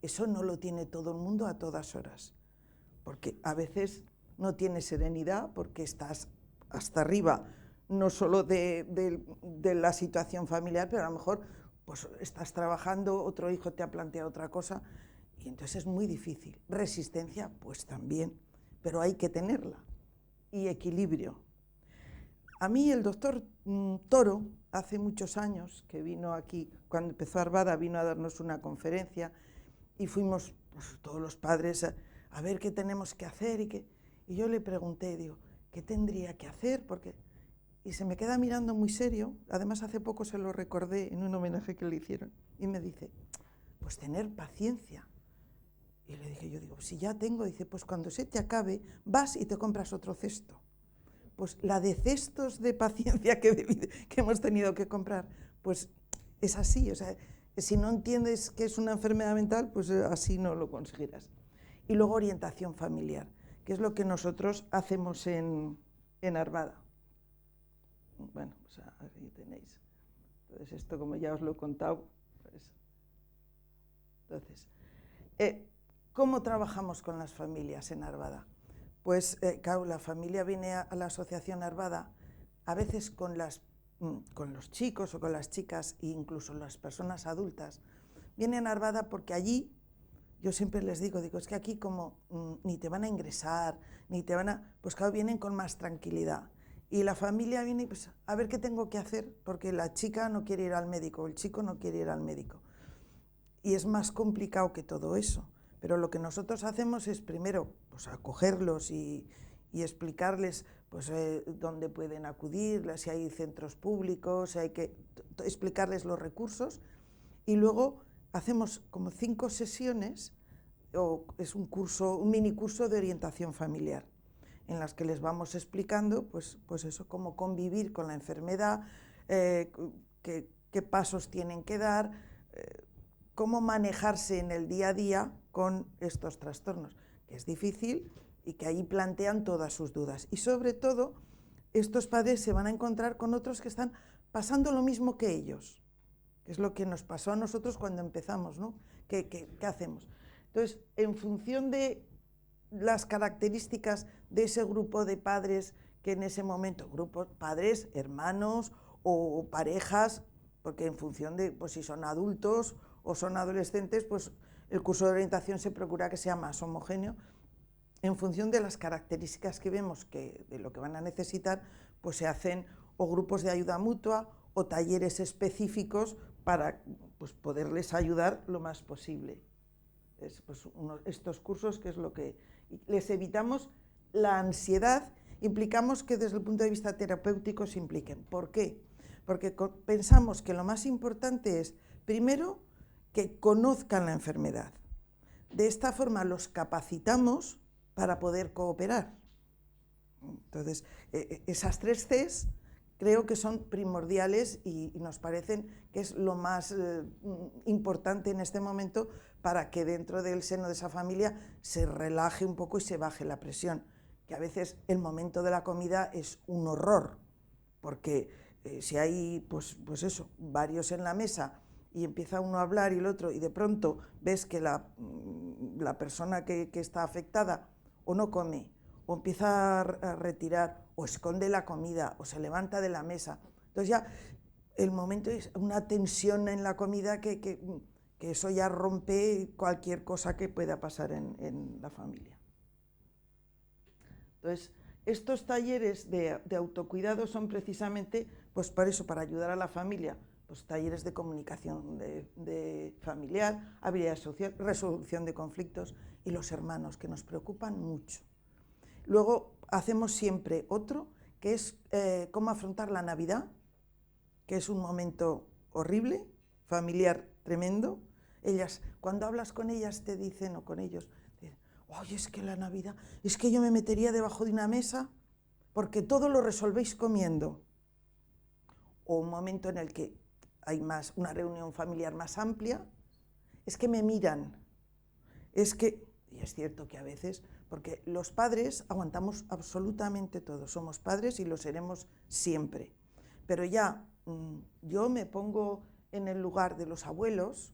Eso no lo tiene todo el mundo a todas horas, porque a veces no tienes serenidad porque estás hasta arriba, no solo de la situación familiar, pero a lo mejor pues, estás trabajando, otro hijo te ha planteado otra cosa, y entonces es muy difícil. Resistencia, pues también, pero hay que tenerla. Y equilibrio. A mí el doctor Toro, hace muchos años, que vino aquí, cuando empezó Arvada, vino a darnos una conferencia, y fuimos pues, todos los padres a ver qué tenemos que hacer, y yo le pregunté, digo, ¿qué tendría que hacer? Y se me queda mirando muy serio, además hace poco se lo recordé en un homenaje que le hicieron, y me dice, pues tener paciencia. Y le dije, yo digo, si ya tengo, dice, pues cuando se te acabe, vas y te compras otro cesto. Pues la de cestos de paciencia que hemos tenido que comprar, pues es así, o sea, si no entiendes que es una enfermedad mental, pues así no lo conseguirás. Y luego orientación familiar, que es lo que nosotros hacemos en Arvada. Bueno, pues ahí tenéis. Entonces esto, como ya os lo he contado, pues... Entonces, ¿cómo trabajamos con las familias en Arvada? Pues claro, la familia viene a la asociación Arvada, a veces con los chicos o con las chicas, e incluso las personas adultas, vienen a Arvada porque allí, yo siempre les digo, es que aquí como ni te van a ingresar, ni te van a... Pues claro, vienen con más tranquilidad. Y la familia viene pues, a ver qué tengo que hacer, porque la chica no quiere ir al médico, el chico no quiere ir al médico. Y es más complicado que todo eso. Pero lo que nosotros hacemos es primero pues, acogerlos y explicarles pues, dónde pueden acudir, si hay centros públicos, si hay que explicarles los recursos. Y luego hacemos como 5 sesiones, o es un mini curso de orientación familiar, en las que les vamos explicando pues eso, cómo convivir con la enfermedad, qué pasos tienen que dar, cómo manejarse en el día a día con estos trastornos, que es difícil y que ahí plantean todas sus dudas. Y sobre todo, estos padres se van a encontrar con otros que están pasando lo mismo que ellos, que es lo que nos pasó a nosotros cuando empezamos, ¿no? ¿Qué hacemos? Entonces, en función de las características de ese grupo de padres que en ese momento, grupos, padres, hermanos o parejas, porque en función de pues, si son adultos o son adolescentes, pues el curso de orientación se procura que sea más homogéneo. En función de las características que vemos de lo que van a necesitar, pues se hacen o grupos de ayuda mutua o talleres específicos para pues, poderles ayudar lo más posible. Es, pues, estos cursos, que es lo que les evitamos la ansiedad, implicamos que desde el punto de vista terapéutico se impliquen. ¿Por qué? Porque pensamos que lo más importante es, primero, que conozcan la enfermedad. De esta forma los capacitamos para poder cooperar. Entonces, esas 3 Cs creo que son primordiales y nos parecen que es lo más importante en este momento para que dentro del seno de esa familia se relaje un poco y se baje la presión, que a veces el momento de la comida es un horror, porque si hay pues eso, varios en la mesa y empieza uno a hablar y el otro, y de pronto ves que la persona que está afectada o no come, o empieza a retirar, o esconde la comida, o se levanta de la mesa. Entonces ya el momento es una tensión en la comida que eso ya rompe cualquier cosa que pueda pasar en la familia. Entonces, estos talleres de autocuidado son precisamente, pues para eso, para ayudar a la familia, pues talleres de comunicación de familiar, habilidad social, resolución de conflictos, y los hermanos, que nos preocupan mucho. Luego hacemos siempre otro, que es cómo afrontar la Navidad, que es un momento horrible, familiar tremendo. Ellas, cuando hablas con ellas te dicen, o con ellos, oye, es que la Navidad, es que yo me metería debajo de una mesa porque todo lo resolvéis comiendo. o un momento en el que hay una reunión familiar más amplia, es que me miran. Y es cierto que a veces, porque los padres aguantamos absolutamente todo, somos padres y lo seremos siempre. Pero ya yo me pongo en el lugar de los abuelos,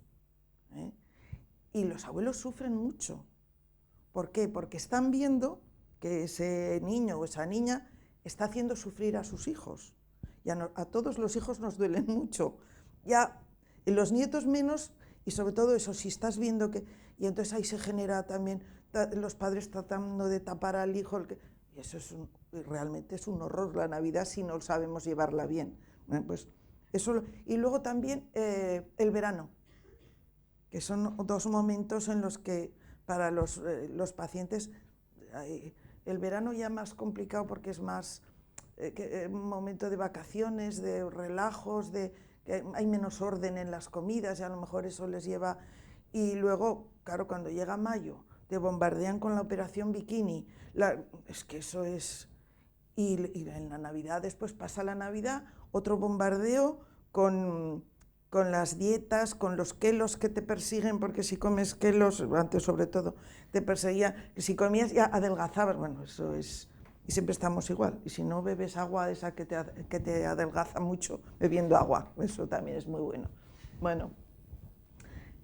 y los abuelos sufren mucho. ¿Por qué? Porque están viendo que ese niño o esa niña está haciendo sufrir a sus hijos. Y a todos los hijos nos duelen mucho. Ya en los nietos menos, y sobre todo eso, si estás viendo que... Y entonces ahí se genera también los padres tratando de tapar al hijo. Y eso realmente es un horror, la Navidad, si no sabemos llevarla bien. Pues eso, y luego también el verano, que son dos momentos en los que para los pacientes el verano ya más complicado porque es más un momento de vacaciones, de relajos, que hay menos orden en las comidas y a lo mejor eso les lleva... Y luego, claro, cuando llega mayo, te bombardean con la operación bikini, es que eso es... Y en la Navidad, después pasa la Navidad, otro bombardeo con las dietas, con los kelos que te persiguen, porque si comes kelos, antes sobre todo, te perseguía, si comías ya adelgazabas, bueno, eso es... Y siempre estamos igual, y si no bebes agua esa que te adelgaza mucho, bebiendo agua, eso también es muy bueno. Bueno,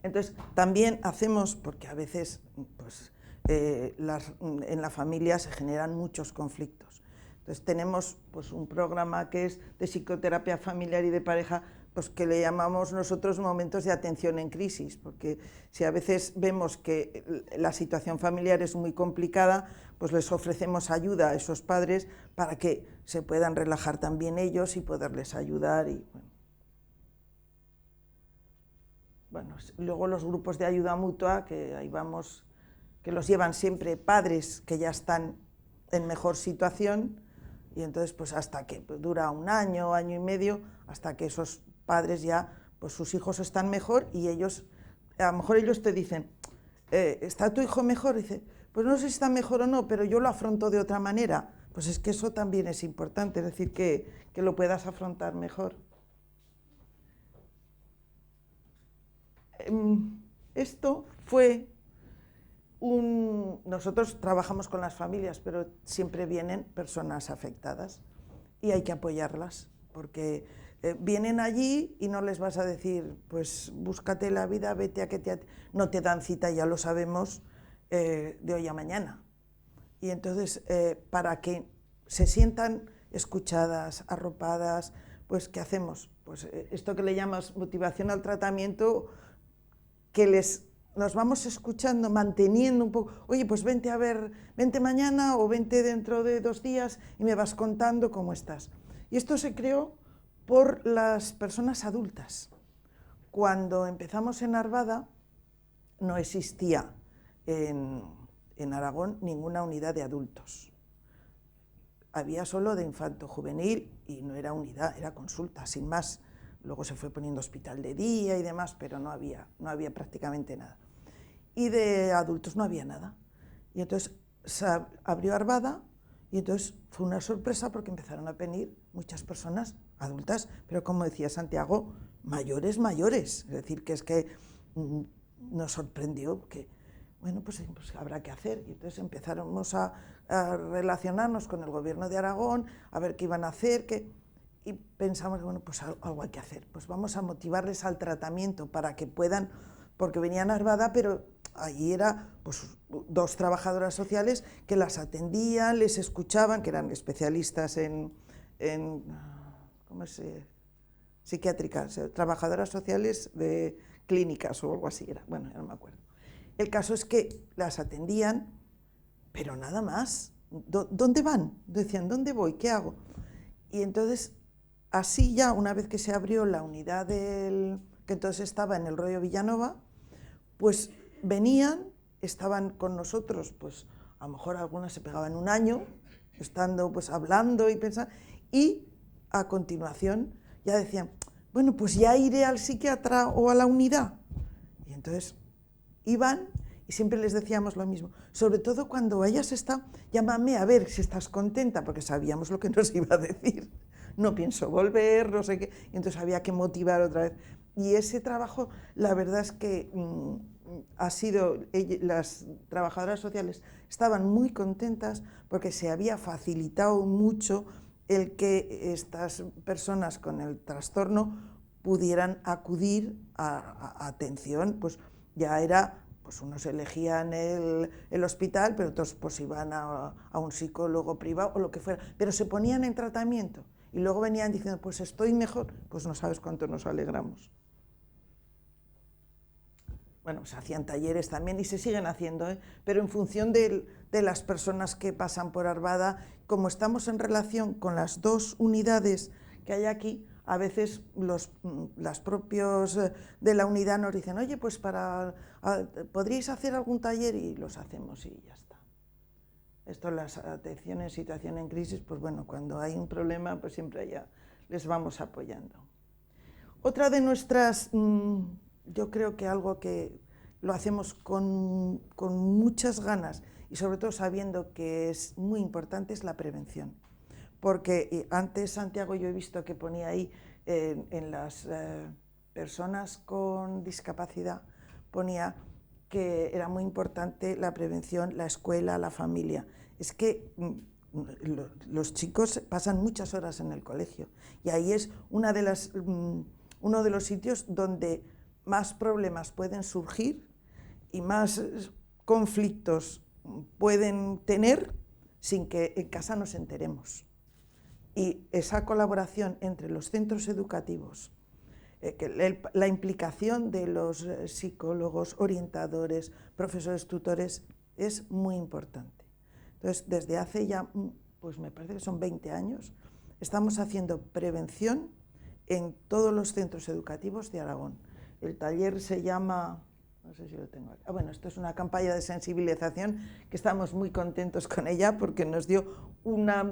entonces también hacemos, porque a veces pues, en la familia se generan muchos conflictos. Entonces tenemos pues, un programa que es de psicoterapia familiar y de pareja, pues, que le llamamos nosotros momentos de atención en crisis, porque si a veces vemos que la situación familiar es muy complicada, pues les ofrecemos ayuda a esos padres para que se puedan relajar también ellos y poderles ayudar. Y, bueno, luego los grupos de ayuda mutua, que ahí vamos, que los llevan siempre padres que ya están en mejor situación, y entonces pues hasta que dura un año, año y medio, hasta que esos padres ya, pues sus hijos están mejor y ellos, a lo mejor ellos te dicen, ¿está tu hijo mejor? Y dice, pues no sé si está mejor o no, pero yo lo afronto de otra manera. Pues es que eso también es importante, es decir, que lo puedas afrontar mejor. Esto fue nosotros trabajamos con las familias, pero siempre vienen personas afectadas y hay que apoyarlas, porque vienen allí y no les vas a decir, pues búscate la vida, vete a que no te dan cita, ya lo sabemos, de hoy a mañana. Y entonces, para que se sientan escuchadas, arropadas, pues ¿qué hacemos? Pues esto que le llamas motivación al tratamiento, que nos vamos escuchando, manteniendo un poco, oye, pues vente mañana o vente dentro de 2 días y me vas contando cómo estás. Y esto se creó por las personas adultas. Cuando empezamos en Arvada, no existía en Aragón ninguna unidad de adultos. Había solo de infanto-juvenil y no era unidad, era consulta, sin más. Luego se fue poniendo hospital de día y demás, pero no había prácticamente nada. Y de adultos no había nada. Y entonces se abrió Arvada y entonces fue una sorpresa porque empezaron a venir muchas personas adultas, pero como decía Santiago, mayores. Es decir, que es que nos sorprendió que, bueno, pues habrá que hacer. Y entonces empezamos a relacionarnos con el gobierno de Aragón, a ver qué iban a hacer, y pensamos, bueno, pues algo hay que hacer. Pues vamos a motivarles al tratamiento para que puedan, porque venían a Arvada, pero allí era pues 2 trabajadoras sociales que las atendían, les escuchaban, que eran especialistas en psiquiátricas, trabajadoras sociales de clínicas o algo así era, bueno, ya no me acuerdo. El caso es que las atendían, pero nada más. ¿Dónde van? Decían, ¿dónde voy? ¿Qué hago? Y entonces, así ya, una vez que se abrió la unidad que entonces estaba en el Rollo Villanova, pues venían, estaban con nosotros, pues a lo mejor algunas se pegaban un año, estando pues hablando y pensando, y a continuación ya decían, bueno, pues ya iré al psiquiatra o a la unidad. Y entonces iban y siempre les decíamos lo mismo, sobre todo cuando hayas estado, llámame a ver si estás contenta, porque sabíamos lo que nos iba a decir. no pienso volver, no sé qué, y entonces había que motivar otra vez. Y ese trabajo, la verdad es que ha sido, las trabajadoras sociales estaban muy contentas porque se había facilitado mucho el que estas personas con el trastorno pudieran acudir a atención, pues ya era, pues unos elegían el hospital, pero otros pues iban a un psicólogo privado o lo que fuera, pero se ponían en tratamiento y luego venían diciendo, pues estoy mejor, pues no sabes cuánto nos alegramos. Bueno, se hacían talleres también y se siguen haciendo, pero en función de las personas que pasan por Arvada, como estamos en relación con las dos unidades que hay aquí, a veces los propios de la unidad nos dicen, oye, pues ¿podríais hacer algún taller? Y los hacemos y ya está. Esto, las atenciones en situación en crisis, pues bueno, cuando hay un problema, pues siempre allá les vamos apoyando. Otra de nuestras... yo creo que algo que lo hacemos con muchas ganas y sobre todo sabiendo que es muy importante es la prevención. Porque antes, Santiago, yo he visto que ponía ahí en las personas con discapacidad, ponía que era muy importante la prevención, la escuela, la familia. Es que los chicos pasan muchas horas en el colegio y ahí es uno de los sitios donde más problemas pueden surgir y más conflictos pueden tener sin que en casa nos enteremos. Y esa colaboración entre los centros educativos, la implicación de los psicólogos, orientadores, profesores, tutores, es muy importante. Entonces, desde hace ya, pues me parece que son 20 años, estamos haciendo prevención en todos los centros educativos de Aragón. El taller se llama, no sé si lo tengo aquí. Bueno, esto es una campaña de sensibilización que estamos muy contentos con ella porque nos dio una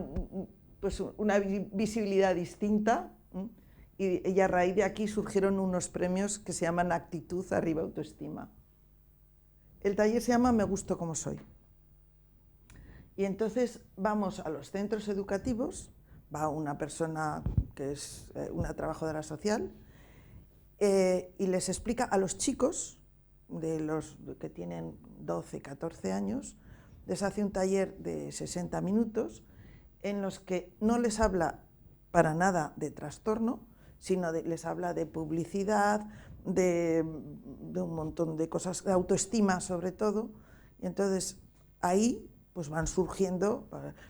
visibilidad distinta y a raíz de aquí surgieron unos premios que se llaman Actitud Arriba Autoestima. El taller se llama Me gusto como soy. Y entonces vamos a los centros educativos, va una persona que es una trabajadora social, y les explica a los chicos, de los que tienen 12, 14 años, les hace un taller de 60 minutos en los que no les habla para nada de trastorno, sino les habla de publicidad, de un montón de cosas, de autoestima sobre todo, y entonces ahí pues van surgiendo,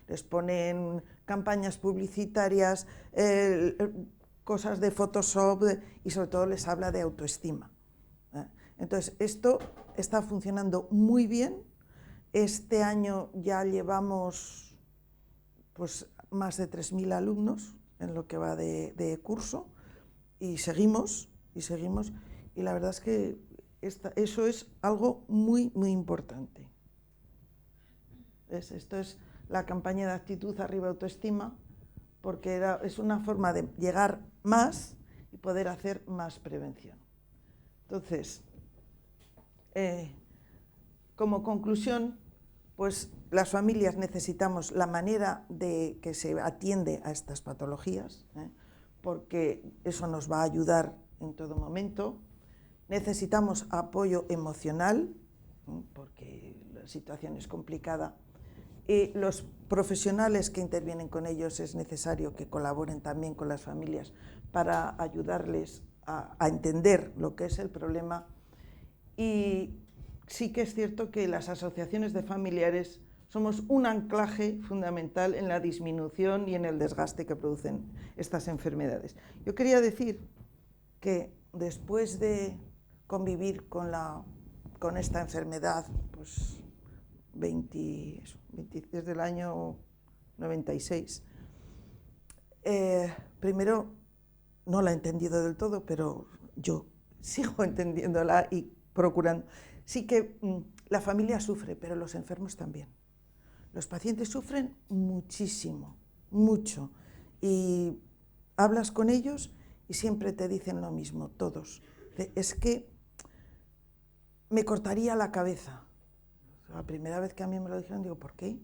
les ponen campañas publicitarias, cosas de Photoshop y sobre todo les habla de autoestima. Entonces esto está funcionando muy bien. Este año ya llevamos pues más de 3.000 alumnos en lo que va de curso y seguimos y la verdad es que eso es algo muy muy importante. Esto es la campaña de Actitud Arriba Autoestima, porque es una forma de llegar más y poder hacer más prevención. Entonces, como conclusión, pues las familias necesitamos la manera de que se atiende a estas patologías, porque eso nos va a ayudar en todo momento. Necesitamos apoyo emocional, porque la situación es complicada. Y los profesionales que intervienen con ellos es necesario que colaboren también con las familias para ayudarles a entender lo que es el problema. Y sí que es cierto que las asociaciones de familiares somos un anclaje fundamental en la disminución y en el desgaste que producen estas enfermedades. Yo quería decir que después de convivir con esta enfermedad, pues desde el año 96. Primero, no la he entendido del todo, pero yo sigo entendiéndola y procurando. Sí que la familia sufre, pero los enfermos también. Los pacientes sufren muchísimo, mucho. Y hablas con ellos y siempre te dicen lo mismo, todos. Es que me cortaría la cabeza. La primera vez que a mí me lo dijeron, digo, ¿por qué?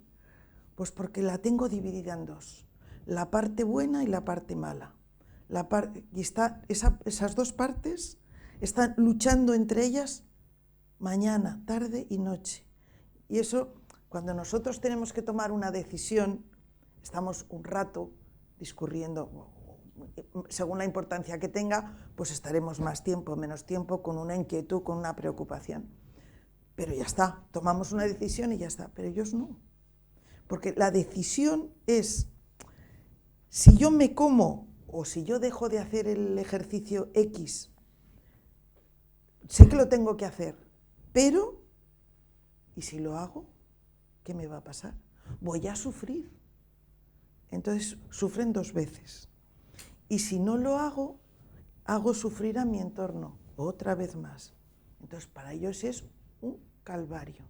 Pues porque la tengo dividida en dos. la parte buena y la parte mala. Esas dos partes están luchando entre ellas mañana, tarde y noche. Y eso, cuando nosotros tenemos que tomar una decisión, estamos un rato discurriendo, según la importancia que tenga, pues estaremos más tiempo, menos tiempo, con una inquietud, con una preocupación. Pero ya está, tomamos una decisión y ya está, pero ellos no. Porque la decisión es, si yo me como o si yo dejo de hacer el ejercicio X, sé que lo tengo que hacer, pero, ¿y si lo hago? ¿Qué me va a pasar? Voy a sufrir. Entonces, sufren dos veces. Y si no lo hago, hago sufrir a mi entorno, otra vez más. Entonces, para ellos es un calvario.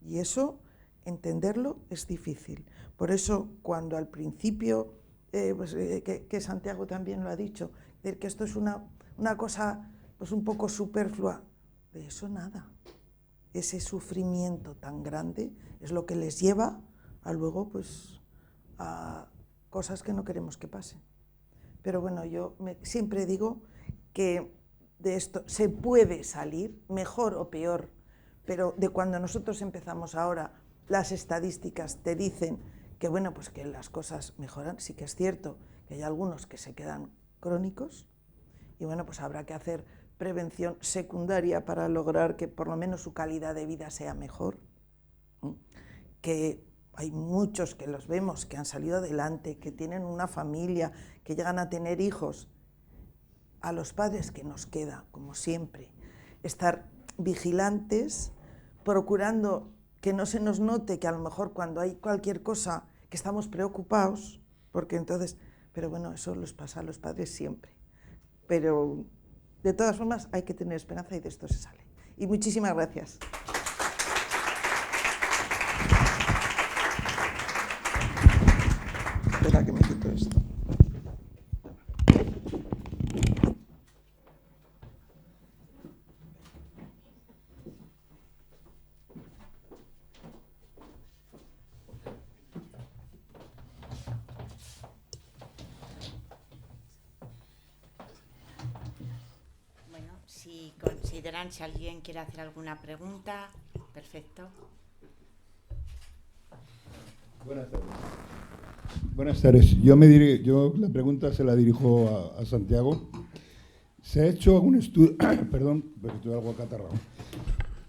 Y eso, entenderlo es difícil. Por eso, cuando al principio, que Santiago también lo ha dicho, de que esto es una cosa pues un poco superflua, de eso nada. Ese sufrimiento tan grande es lo que les lleva a luego pues a cosas que no queremos que pasen. Pero bueno, yo siempre digo que de esto se puede salir, mejor o peor, pero de cuando nosotros empezamos ahora, las estadísticas te dicen que bueno, pues que las cosas mejoran. Sí que es cierto que hay algunos que se quedan crónicos y bueno, pues habrá que hacer prevención secundaria para lograr que por lo menos su calidad de vida sea mejor. Que hay muchos que los vemos, que han salido adelante, que tienen una familia, que llegan a tener hijos. A los padres que nos queda, como siempre, estar vigilantes, procurando que no se nos note que a lo mejor cuando hay cualquier cosa que estamos preocupados, porque entonces, pero bueno, eso les pasa a los padres siempre. Pero de todas formas hay que tener esperanza y de esto se sale. Y muchísimas gracias. Espera que me quito esto. Si consideran, si alguien quiere hacer alguna pregunta, perfecto. Buenas tardes. Buenas tardes. Yo la pregunta se la dirijo a Santiago. ¿Se ha hecho algún estudio? Perdón, porque estoy algo acatarrado.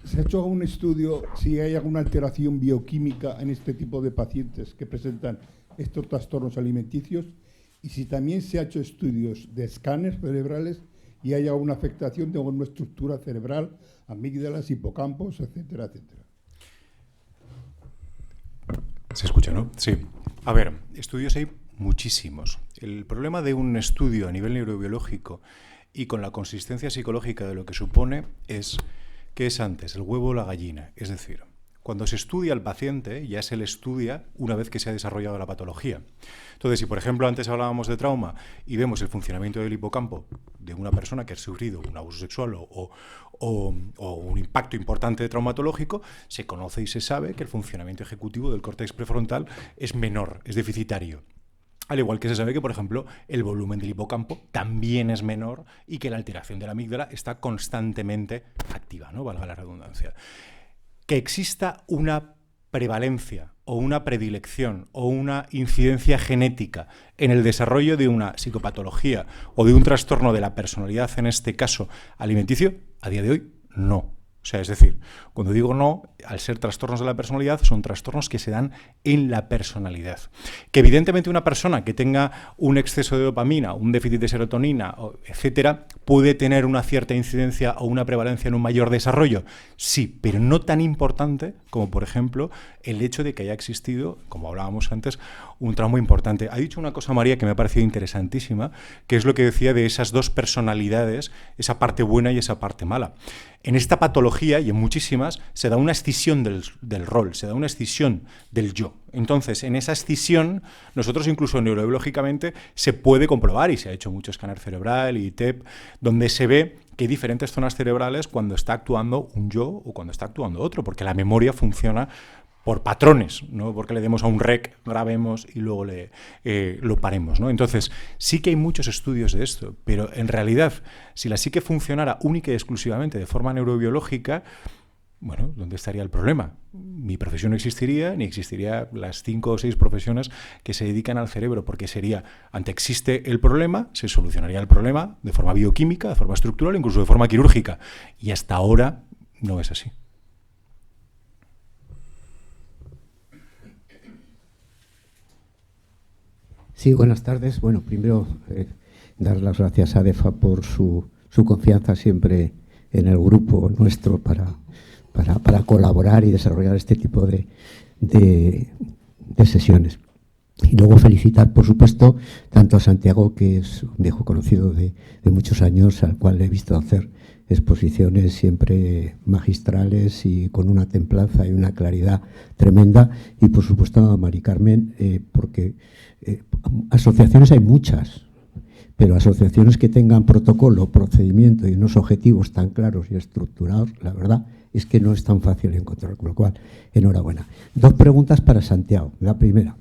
¿Se ha hecho algún estudio si hay alguna alteración bioquímica en este tipo de pacientes que presentan estos trastornos alimenticios? Y si también se ha hecho estudios de escáneres cerebrales y hay alguna afectación de alguna estructura cerebral, amígdalas, hipocampos, etcétera, etcétera. ¿Se escucha, no? Sí. A ver, estudios hay muchísimos. El problema de un estudio a nivel neurobiológico y con la consistencia psicológica de lo que supone es ¿qué es antes, el huevo o la gallina? Es decir, cuando se estudia al paciente, ya se le estudia una vez que se ha desarrollado la patología. Entonces, si por ejemplo antes hablábamos de trauma y vemos el funcionamiento del hipocampo de una persona que ha sufrido un abuso sexual o un impacto importante traumatológico, se conoce y se sabe que el funcionamiento ejecutivo del córtex prefrontal es menor, es deficitario. Al igual que se sabe que, por ejemplo, el volumen del hipocampo también es menor y que la alteración de la amígdala está constantemente activa, ¿no? Valga la redundancia. Que exista una prevalencia o una predilección o una incidencia genética en el desarrollo de una psicopatología o de un trastorno de la personalidad, en este caso alimenticio, a día de hoy no. O sea, es decir, cuando digo no, al ser trastornos de la personalidad, son trastornos que se dan en la personalidad. Que evidentemente una persona que tenga un exceso de dopamina, un déficit de serotonina, etcétera, puede tener una cierta incidencia o una prevalencia en un mayor desarrollo. Sí, pero no tan importante como, por ejemplo, el hecho de que haya existido, como hablábamos antes, un trauma importante. Ha dicho una cosa, María, que me ha parecido interesantísima, que es lo que decía de esas dos personalidades, esa parte buena y esa parte mala. En esta patología, y en muchísimas, se da una escisión del rol, se da una escisión del yo. Entonces, en esa escisión, nosotros incluso neurobiológicamente se puede comprobar, y se ha hecho mucho escáner cerebral y TEP, donde se ve que hay diferentes zonas cerebrales cuando está actuando un yo o cuando está actuando otro, porque la memoria funciona por patrones, no porque le demos a un rec, grabemos y luego lo paremos, ¿no? Entonces, sí que hay muchos estudios de esto, pero en realidad, si la psique funcionara única y exclusivamente de forma neurobiológica, bueno, ¿dónde estaría el problema? Mi profesión no existiría, ni existiría las 5 o 6 profesiones que se dedican al cerebro, porque sería, ante existe el problema, se solucionaría el problema de forma bioquímica, de forma estructural, incluso de forma quirúrgica. Y hasta ahora no es así. Sí, buenas tardes. Bueno, primero dar las gracias a DEFA por su confianza siempre en el grupo nuestro para colaborar y desarrollar este tipo de sesiones. Y luego felicitar, por supuesto, tanto a Santiago, que es un viejo conocido de muchos años, al cual he visto hacer exposiciones siempre magistrales y con una templanza y una claridad tremenda, y por supuesto a Mari Carmen, porque asociaciones hay muchas, pero asociaciones que tengan protocolo, procedimiento y unos objetivos tan claros y estructurados, la verdad es que no es tan fácil encontrar, con lo cual, enhorabuena. 2 preguntas para Santiago. La primera,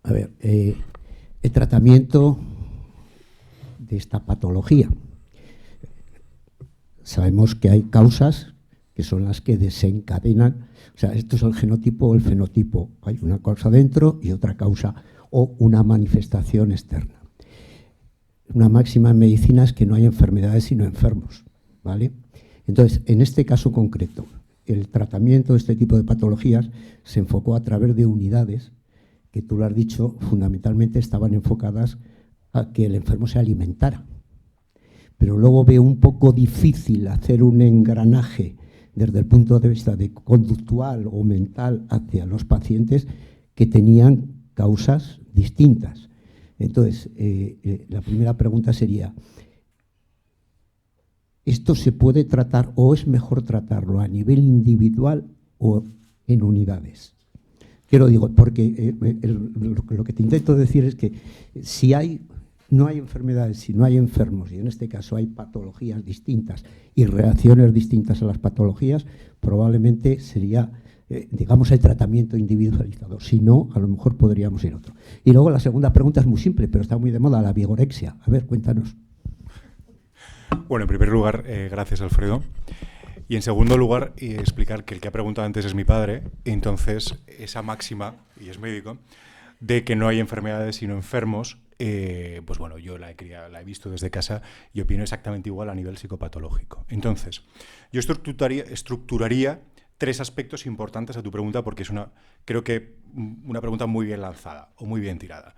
a ver, el tratamiento de esta patología. Sabemos que hay causas que son las que desencadenan, o sea, esto es el genotipo o el fenotipo. Hay una causa dentro y otra causa o una manifestación externa. Una máxima en medicina es que no hay enfermedades sino enfermos, ¿vale? Entonces, en este caso concreto, el tratamiento de este tipo de patologías se enfocó a través de unidades que, tú lo has dicho, fundamentalmente estaban enfocadas a que el enfermo se alimentara. Pero luego veo un poco difícil hacer un engranaje desde el punto de vista de conductual o mental hacia los pacientes que tenían causas distintas. Entonces, la primera pregunta sería, ¿esto se puede tratar o es mejor tratarlo a nivel individual o en unidades? Yo lo digo porque lo que te intento decir es que si no hay enfermedades, si no hay enfermos, y en este caso hay patologías distintas y reacciones distintas a las patologías, probablemente sería, digamos, el tratamiento individualizado. Si no, a lo mejor podríamos ir a otro. Y luego la segunda pregunta es muy simple, pero está muy de moda, la vigorexia. A ver, cuéntanos. Bueno, en primer lugar, gracias, Alfredo. Y en segundo lugar, explicar que el que ha preguntado antes es mi padre. Entonces, esa máxima, y es médico, de que no hay enfermedades sino enfermos, pues bueno, yo la he visto desde casa y opino exactamente igual a nivel psicopatológico. Entonces, yo estructuraría 3 aspectos importantes a tu pregunta, porque es creo que una pregunta muy bien lanzada o muy bien tirada.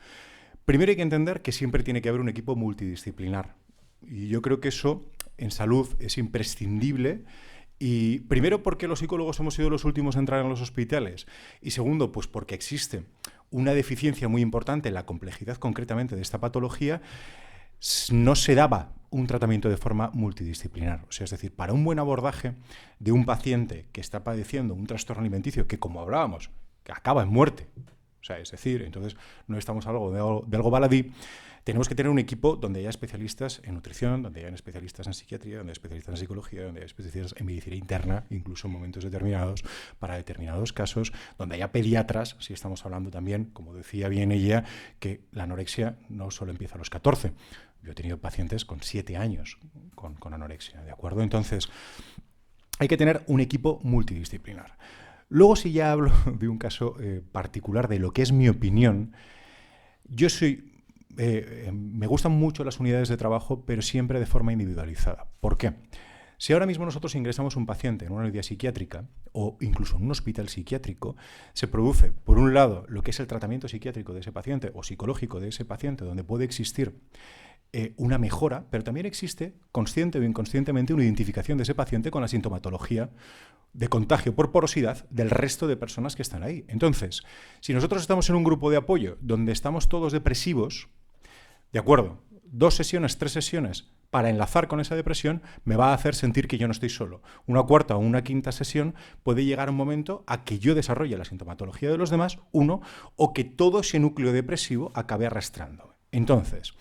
Primero hay que entender que siempre tiene que haber un equipo multidisciplinar. Y yo creo que eso en salud es imprescindible. Y primero, porque los psicólogos hemos sido los últimos a entrar en los hospitales. Y segundo, pues porque existe una deficiencia muy importante en la complejidad concretamente de esta patología. No se daba un tratamiento de forma multidisciplinar. O sea, es decir, para un buen abordaje de un paciente que está padeciendo un trastorno alimenticio que, como hablábamos, que acaba en muerte. O sea, es decir, entonces no estamos hablando de algo baladí. Tenemos que tener un equipo donde haya especialistas en nutrición, donde haya especialistas en psiquiatría, donde haya especialistas en psicología, donde haya especialistas en medicina interna, incluso en momentos determinados, para determinados casos, donde haya pediatras, si estamos hablando también, como decía bien ella, que la anorexia no solo empieza a los 14. Yo he tenido pacientes con 7 años con anorexia, ¿de acuerdo? Entonces, hay que tener un equipo multidisciplinar. Luego, si ya hablo de un caso particular de lo que es mi opinión, yo me gustan mucho las unidades de trabajo, pero siempre de forma individualizada. ¿Por qué? Si ahora mismo nosotros ingresamos un paciente en una unidad psiquiátrica o incluso en un hospital psiquiátrico, se produce, por un lado, lo que es el tratamiento psiquiátrico de ese paciente o psicológico de ese paciente, donde puede existir una mejora, pero también existe, consciente o inconscientemente, una identificación de ese paciente con la sintomatología de contagio por porosidad del resto de personas que están ahí. Entonces, si nosotros estamos en un grupo de apoyo donde estamos todos depresivos, de acuerdo, 2 sesiones, 3 sesiones para enlazar con esa depresión me va a hacer sentir que yo no estoy solo. Una cuarta o una quinta sesión puede llegar un momento a que yo desarrolle la sintomatología de los demás, o que todo ese núcleo depresivo acabe arrastrándome. Entonces,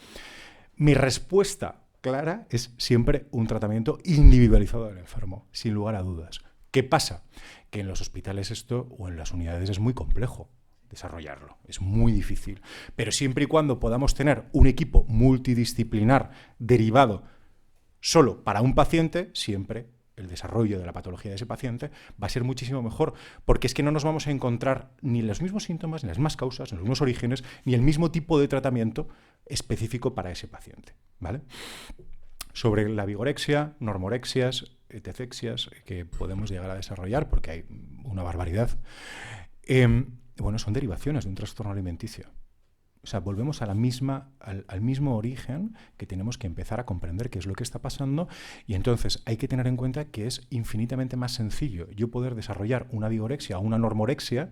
mi respuesta clara es siempre un tratamiento individualizado del enfermo, sin lugar a dudas. ¿Qué pasa? Que en los hospitales esto, o en las unidades, es muy complejo desarrollarlo, es muy difícil. Pero siempre y cuando podamos tener un equipo multidisciplinar derivado solo para un paciente, siempre el desarrollo de la patología de ese paciente va a ser muchísimo mejor, porque es que no nos vamos a encontrar ni los mismos síntomas, ni las mismas causas, ni los mismos orígenes, ni el mismo tipo de tratamiento específico para ese paciente, ¿vale? Sobre la vigorexia, normorexias, tetexias, que podemos llegar a desarrollar, porque hay una barbaridad, bueno, son derivaciones de un trastorno alimenticio. O sea, volvemos a al mismo origen, que tenemos que empezar a comprender qué es lo que está pasando, y entonces hay que tener en cuenta que es infinitamente más sencillo yo poder desarrollar una vigorexia o una normorexia,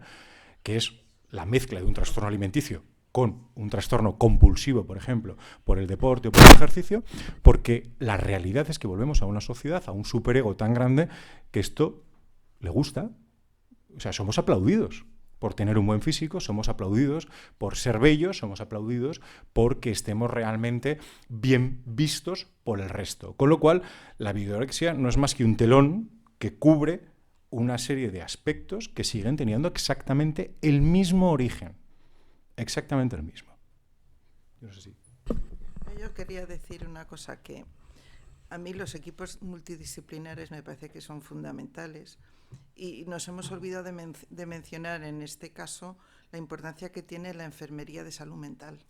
que es la mezcla de un trastorno alimenticio con un trastorno compulsivo, por ejemplo, por el deporte o por el ejercicio, porque la realidad es que volvemos a una sociedad, a un superego tan grande, que esto le gusta. O sea, somos aplaudidos por tener un buen físico, somos aplaudidos por ser bellos, somos aplaudidos porque estemos realmente bien vistos por el resto. Con lo cual, la vigorexia no es más que un telón que cubre una serie de aspectos que siguen teniendo exactamente el mismo origen. Exactamente el mismo. Yo no sé si... Yo quería decir una cosa, que a mí los equipos multidisciplinares me parece que son fundamentales, y nos hemos olvidado de mencionar en este caso la importancia que tiene la enfermería de salud mental,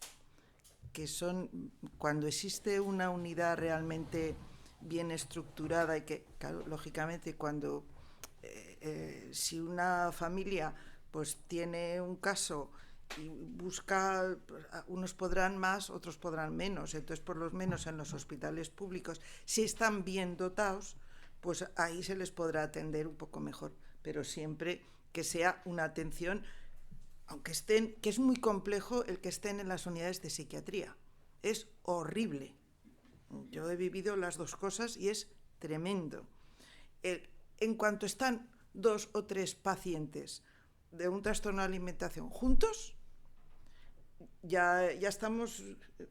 que son, cuando existe una unidad realmente bien estructurada, y que, claro, lógicamente, cuando si una familia pues tiene un caso y busca, unos podrán más, otros podrán menos, entonces por lo menos en los hospitales públicos, si están bien dotados, pues ahí se les podrá atender un poco mejor, pero siempre que sea una atención, aunque estén, que es muy complejo el que estén en las unidades de psiquiatría, es horrible. Yo he vivido las dos cosas y es tremendo. En cuanto están 2 o 3 pacientes de un trastorno de alimentación juntos, ya estamos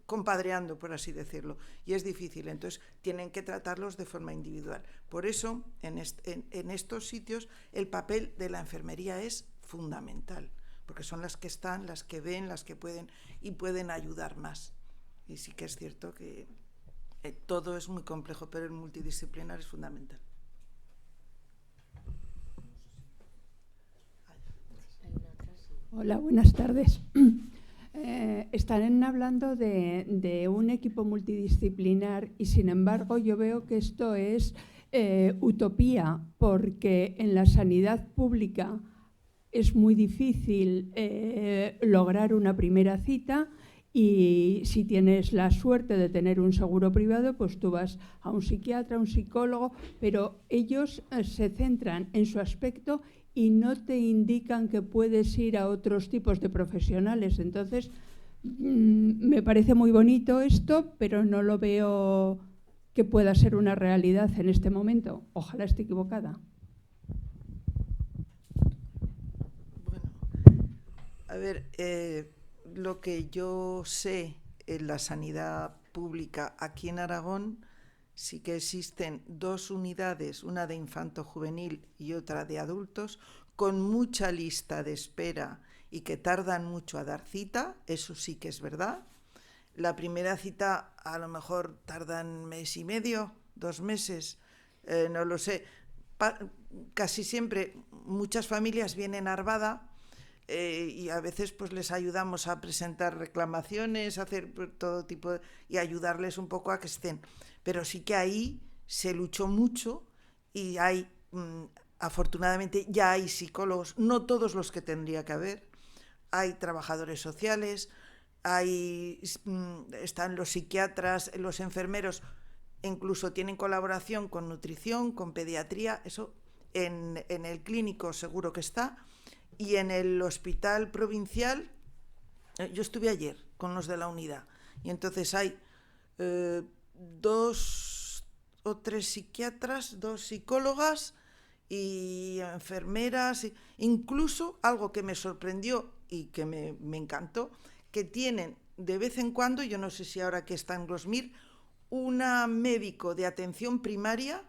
compadreando, por así decirlo, y es difícil, entonces tienen que tratarlos de forma individual. Por eso, en estos sitios, el papel de la enfermería es fundamental, porque son las que están, las que ven, las que pueden ayudar más. Y sí que es cierto que todo es muy complejo, pero el multidisciplinar es fundamental. Hola, buenas tardes. Estarán hablando de un equipo multidisciplinar y, sin embargo, yo veo que esto es utopía, porque en la sanidad pública es muy difícil lograr una primera cita, y si tienes la suerte de tener un seguro privado, pues tú vas a un psiquiatra, a un psicólogo, pero ellos se centran en su aspecto y no te indican que puedes ir a otros tipos de profesionales. Entonces, me parece muy bonito esto, pero no lo veo que pueda ser una realidad en este momento. Ojalá esté equivocada. Bueno, a ver, lo que yo sé en la sanidad pública aquí en Aragón, sí que existen 2 unidades, una de infanto-juvenil y otra de adultos, con mucha lista de espera y que tardan mucho a dar cita, eso sí que es verdad. La primera cita a lo mejor tardan 1 mes y medio, 2 meses, no lo sé. Casi siempre muchas familias vienen a Arvada, y a veces pues les ayudamos a presentar reclamaciones, a hacer todo tipo y ayudarles un poco a que estén. Pero sí que ahí se luchó mucho y hay, afortunadamente, ya hay psicólogos, no todos los que tendría que haber, hay trabajadores sociales, están los psiquiatras, los enfermeros, incluso tienen colaboración con nutrición, con pediatría, eso en el clínico seguro que está, y en el hospital provincial, yo estuve ayer con los de la unidad, y entonces hay 2 o 3 psiquiatras, 2 psicólogas y enfermeras, incluso algo que me sorprendió y que me encantó, que tienen de vez en cuando, yo no sé si ahora que está en Grosmir, una médico de atención primaria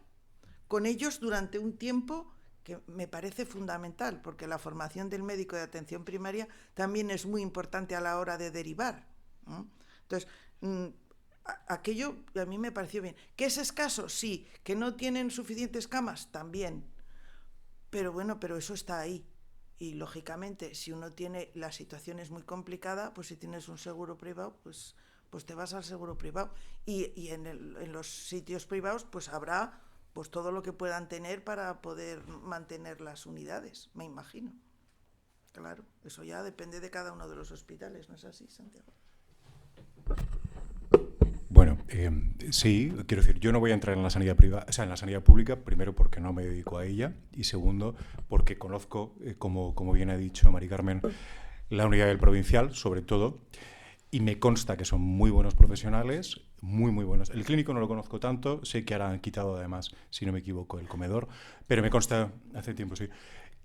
con ellos durante un tiempo que me parece fundamental, porque la formación del médico de atención primaria también es muy importante a la hora de derivar, ¿no? Entonces, aquello a mí me pareció bien. ¿Que es escaso? Sí. ¿Que no tienen suficientes camas? También. Pero bueno, pero eso está ahí. Y lógicamente, si uno tiene, la situación es muy complicada, pues si tienes un seguro privado, pues te vas al seguro privado. Y en los sitios privados, pues habrá pues todo lo que puedan tener para poder mantener las unidades, me imagino. Claro, eso ya depende de cada uno de los hospitales, ¿no es así, Santiago? Bueno, sí, quiero decir, yo no voy a entrar en la sanidad privada, o sea, en la sanidad pública, primero porque no me dedico a ella y segundo porque conozco, como bien ha dicho Mari Carmen, la unidad del provincial, sobre todo, y me consta que son muy buenos profesionales, muy buenos. El clínico no lo conozco tanto, sé que ahora han quitado además, si no me equivoco, el comedor, pero me consta, hace tiempo sí,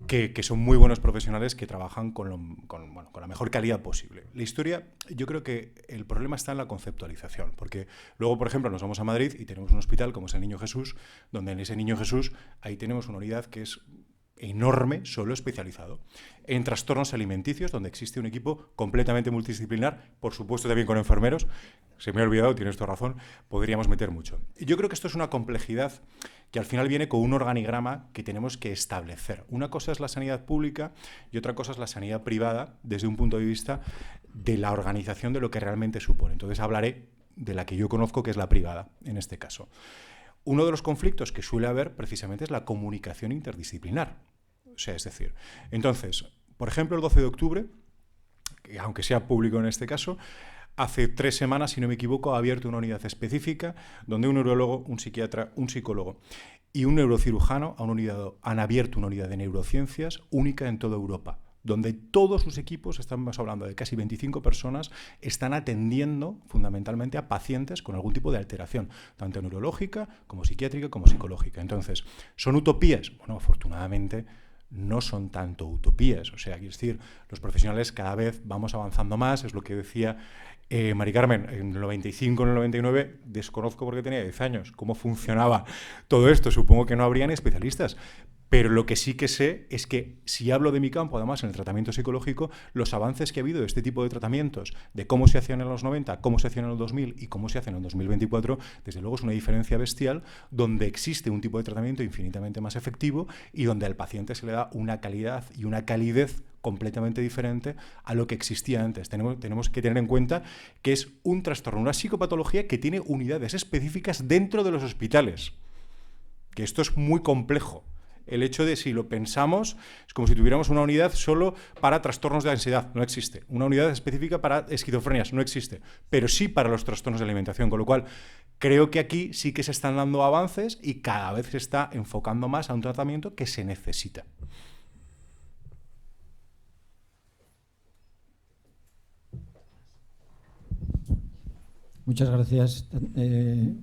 que son muy buenos profesionales que trabajan con la mejor calidad posible. La historia, yo creo que el problema está en la conceptualización, porque luego, por ejemplo, nos vamos a Madrid y tenemos un hospital como es el Niño Jesús, donde en ese Niño Jesús ahí tenemos una unidad que es enorme, solo especializado en trastornos alimenticios, donde existe un equipo completamente multidisciplinar, por supuesto también con enfermeros. Se me ha olvidado, tienes toda razón, podríamos meter mucho. Y yo creo que esto es una complejidad que al final viene con un organigrama que tenemos que establecer. Una cosa es la sanidad pública y otra cosa es la sanidad privada desde un punto de vista de la organización de lo que realmente supone. Entonces hablaré de la que yo conozco, que es la privada, en este caso. Uno de los conflictos que suele haber precisamente es la comunicación interdisciplinar. O sea, es decir, entonces, por ejemplo, el 12 de octubre, que aunque sea público en este caso, hace 3 semanas, si no me equivoco, ha abierto una unidad específica donde un neurólogo, un psiquiatra, un psicólogo y un neurocirujano han abierto una unidad de neurociencias única en toda Europa, donde todos sus equipos, estamos hablando de casi 25 personas, están atendiendo fundamentalmente a pacientes con algún tipo de alteración, tanto neurológica como psiquiátrica como psicológica. Entonces, ¿son utopías? Bueno, afortunadamente no son tanto utopías. O sea, quiero decir, los profesionales cada vez vamos avanzando más, es lo que decía Mari Carmen, en el 95, en el 99, desconozco porque tenía 10 años, cómo funcionaba todo esto, supongo que no habrían especialistas. Pero lo que sí que sé es que si hablo de mi campo, además en el tratamiento psicológico, los avances que ha habido de este tipo de tratamientos, de cómo se hacían en los 90, cómo se hacían en el 2000 y cómo se hacen en el 2024, desde luego es una diferencia bestial, donde existe un tipo de tratamiento infinitamente más efectivo y donde al paciente se le da una calidad y una calidez completamente diferente a lo que existía antes. Tenemos que tener en cuenta que es un trastorno, una psicopatología que tiene unidades específicas dentro de los hospitales, que esto es muy complejo. El hecho de, si lo pensamos, es como si tuviéramos una unidad solo para trastornos de ansiedad, no existe. Una unidad específica para esquizofrenias, no existe. Pero sí para los trastornos de alimentación, con lo cual creo que aquí sí que se están dando avances y cada vez se está enfocando más a un tratamiento que se necesita. Muchas gracias,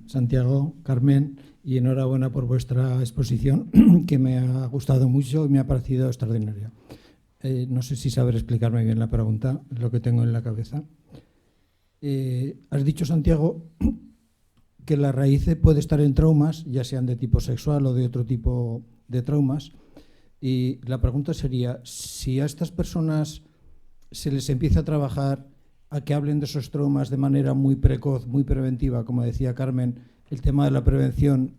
Santiago, Carmen, y enhorabuena por vuestra exposición, que me ha gustado mucho y me ha parecido extraordinaria. No sé si saber explicarme bien la pregunta, lo que tengo en la cabeza. Has dicho, Santiago, que la raíz puede estar en traumas, ya sean de tipo sexual o de otro tipo de traumas, y la pregunta sería, si a estas personas se les empieza a trabajar a que hablen de esos traumas de manera muy precoz, muy preventiva, como decía Carmen, el tema de la prevención,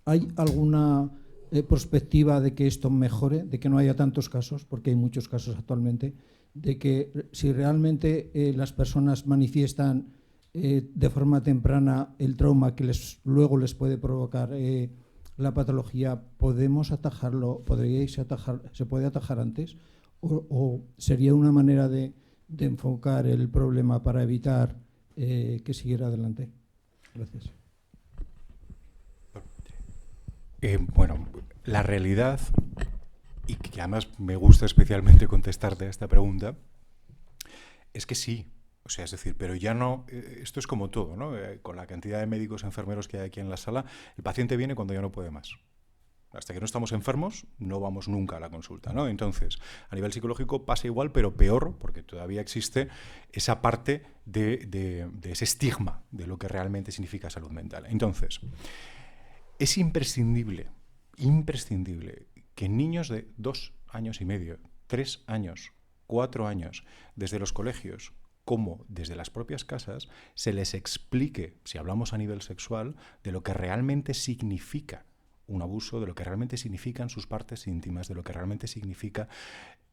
¿hay alguna perspectiva de que esto mejore, de que no haya tantos casos, porque hay muchos casos actualmente, de que si realmente las personas manifiestan de forma temprana el trauma que luego les puede provocar la patología, podemos atajarlo, se puede atajar antes, o sería una manera de enfocar el problema para evitar que siguiera adelante? Gracias. Bueno, la realidad, y que además me gusta especialmente contestarte a esta pregunta, es que sí. O sea, es decir, pero ya no, esto es como todo, ¿no? Con la cantidad de médicos y enfermeros que hay aquí en la sala, el paciente viene cuando ya no puede más. Hasta que no estamos enfermos, no vamos nunca a la consulta, ¿no? Entonces, a nivel psicológico pasa igual, pero peor, porque todavía existe esa parte de ese estigma de lo que realmente significa salud mental. Entonces, es imprescindible que niños de 2 años y medio, 3 años, 4 años, desde los colegios como desde las propias casas, se les explique, si hablamos a nivel sexual, de lo que realmente significa un abuso, de lo que realmente significan sus partes íntimas, de lo que realmente significa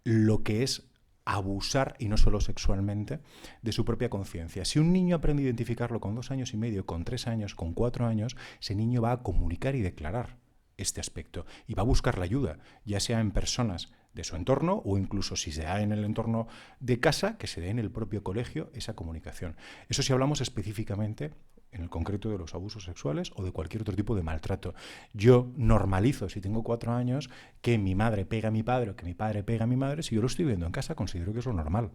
lo que es abusar, y no solo sexualmente, de su propia conciencia. Si un niño aprende a identificarlo con 2 años y medio, con 3 años, con 4 años, ese niño va a comunicar y declarar este aspecto y va a buscar la ayuda, ya sea en personas de su entorno o incluso si se da en el entorno de casa, que se dé en el propio colegio esa comunicación. Eso si hablamos específicamente en el concreto de los abusos sexuales o de cualquier otro tipo de maltrato. Yo normalizo, si tengo 4 años, que mi madre pega a mi padre o que mi padre pega a mi madre. Si yo lo estoy viendo en casa, considero que es lo normal.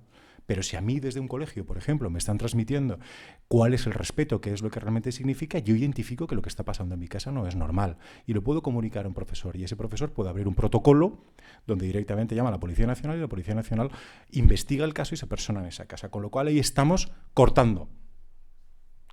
Pero si a mí desde un colegio, por ejemplo, me están transmitiendo cuál es el respeto, qué es lo que realmente significa, yo identifico que lo que está pasando en mi casa no es normal y lo puedo comunicar a un profesor, y ese profesor puede abrir un protocolo donde directamente llama a la Policía Nacional y la Policía Nacional investiga el caso y se persona en esa casa, con lo cual ahí estamos cortando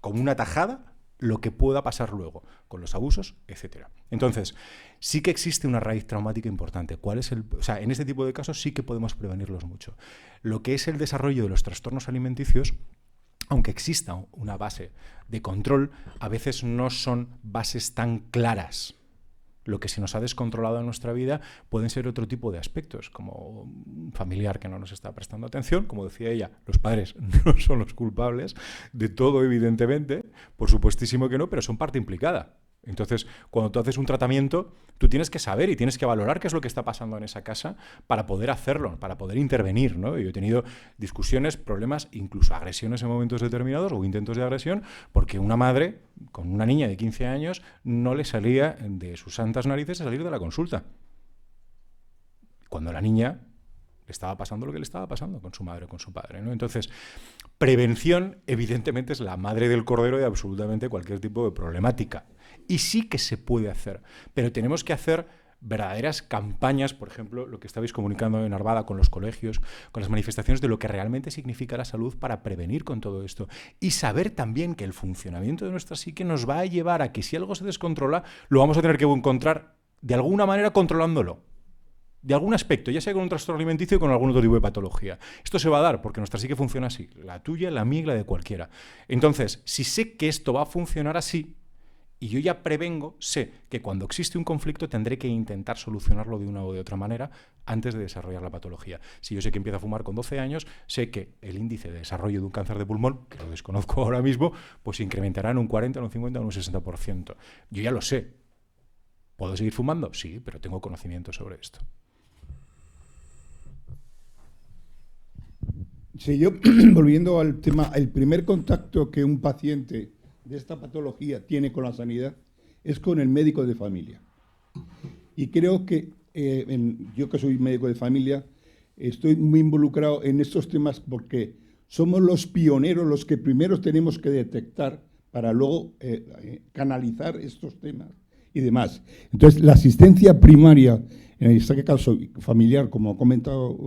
como una tajada lo que pueda pasar luego con los abusos, etcétera. Entonces, sí que existe una raíz traumática importante. En este tipo de casos sí que podemos prevenirlos mucho. Lo que es el desarrollo de los trastornos alimenticios, aunque exista una base de control, a veces no son bases tan claras. Lo que se nos ha descontrolado en nuestra vida pueden ser otro tipo de aspectos, como un familiar que no nos está prestando atención. Como decía ella, los padres no son los culpables de todo, evidentemente, por supuestísimo que no, pero son parte implicada. Entonces, cuando tú haces un tratamiento, tú tienes que saber y tienes que valorar qué es lo que está pasando en esa casa para poder hacerlo, para poder intervenir, ¿no? Yo he tenido discusiones, problemas, incluso agresiones en momentos determinados o intentos de agresión, porque una madre con una niña de 15 años no le salía de sus santas narices a salir de la consulta. Cuando la niña le estaba pasando lo que le estaba pasando con su madre o con su padre, ¿no? Entonces, prevención, evidentemente, es la madre del cordero de absolutamente cualquier tipo de problemática. Y sí que se puede hacer, pero tenemos que hacer verdaderas campañas, por ejemplo, lo que estabais comunicando en Arvada con los colegios, con las manifestaciones de lo que realmente significa la salud para prevenir con todo esto. Y saber también que el funcionamiento de nuestra psique nos va a llevar a que si algo se descontrola, lo vamos a tener que encontrar de alguna manera controlándolo. De algún aspecto, ya sea con un trastorno alimenticio o con algún otro tipo de patología. Esto se va a dar porque nuestra psique funciona así, la tuya, la mía y la de cualquiera. Entonces, si sé que esto va a funcionar así, y yo ya prevengo, sé que cuando existe un conflicto tendré que intentar solucionarlo de una o de otra manera antes de desarrollar la patología. Si yo sé que empiezo a fumar con 12 años, sé que el índice de desarrollo de un cáncer de pulmón, que lo desconozco ahora mismo, pues se incrementará en un 40, en un 50, en un 60%. Yo ya lo sé. ¿Puedo seguir fumando? Sí, pero tengo conocimiento sobre esto. Sí, yo, volviendo al tema, el primer contacto que un paciente de esta patología tiene con la sanidad es con el médico de familia. Y creo que yo, que soy médico de familia, estoy muy involucrado en estos temas porque somos los pioneros, los que primero tenemos que detectar para luego canalizar estos temas y demás. Entonces, la asistencia primaria, en este caso familiar, como ha comentado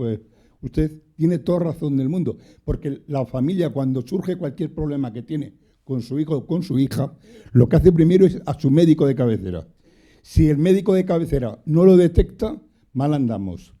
usted, tiene toda razón del mundo, porque la familia, cuando surge cualquier problema que tiene con su hijo o con su hija, lo que hace primero es a su médico de cabecera. Si el médico de cabecera no lo detecta, mal andamos.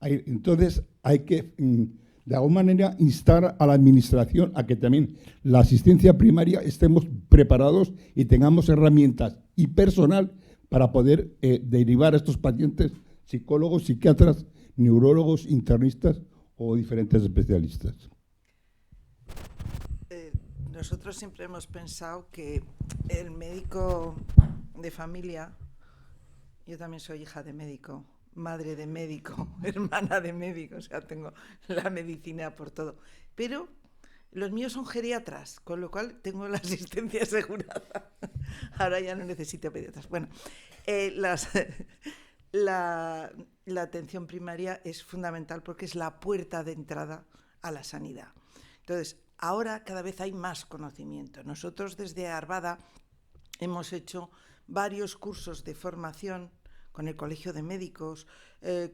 Entonces hay que, de alguna manera, instar a la administración a que también la asistencia primaria estemos preparados y tengamos herramientas y personal para poder derivar a estos pacientes, psicólogos, psiquiatras, neurólogos, internistas o diferentes especialistas. Nosotros siempre hemos pensado que el médico de familia, yo también soy hija de médico, madre de médico, hermana de médico, o sea, tengo la medicina por todo, pero los míos son geriatras, con lo cual tengo la asistencia asegurada. Ahora ya no necesito pediatras. Bueno, la atención primaria es fundamental porque es la puerta de entrada a la sanidad. Entonces, ahora cada vez hay más conocimiento. Nosotros desde Arvada hemos hecho varios cursos de formación con el Colegio de Médicos,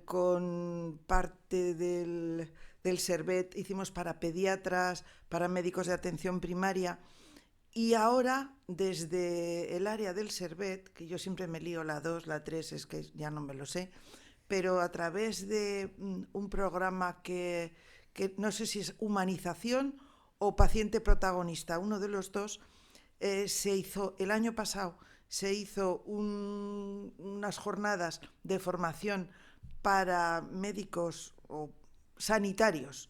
con parte del Servet, hicimos para pediatras, para médicos de atención primaria, y ahora desde el área del Servet, que yo siempre me lío la 2, la 3, es que ya no me lo sé, pero a través de un programa que no sé si es humanización o paciente protagonista, uno de los dos, se hizo el año pasado, se hizo unas jornadas de formación para médicos o sanitarios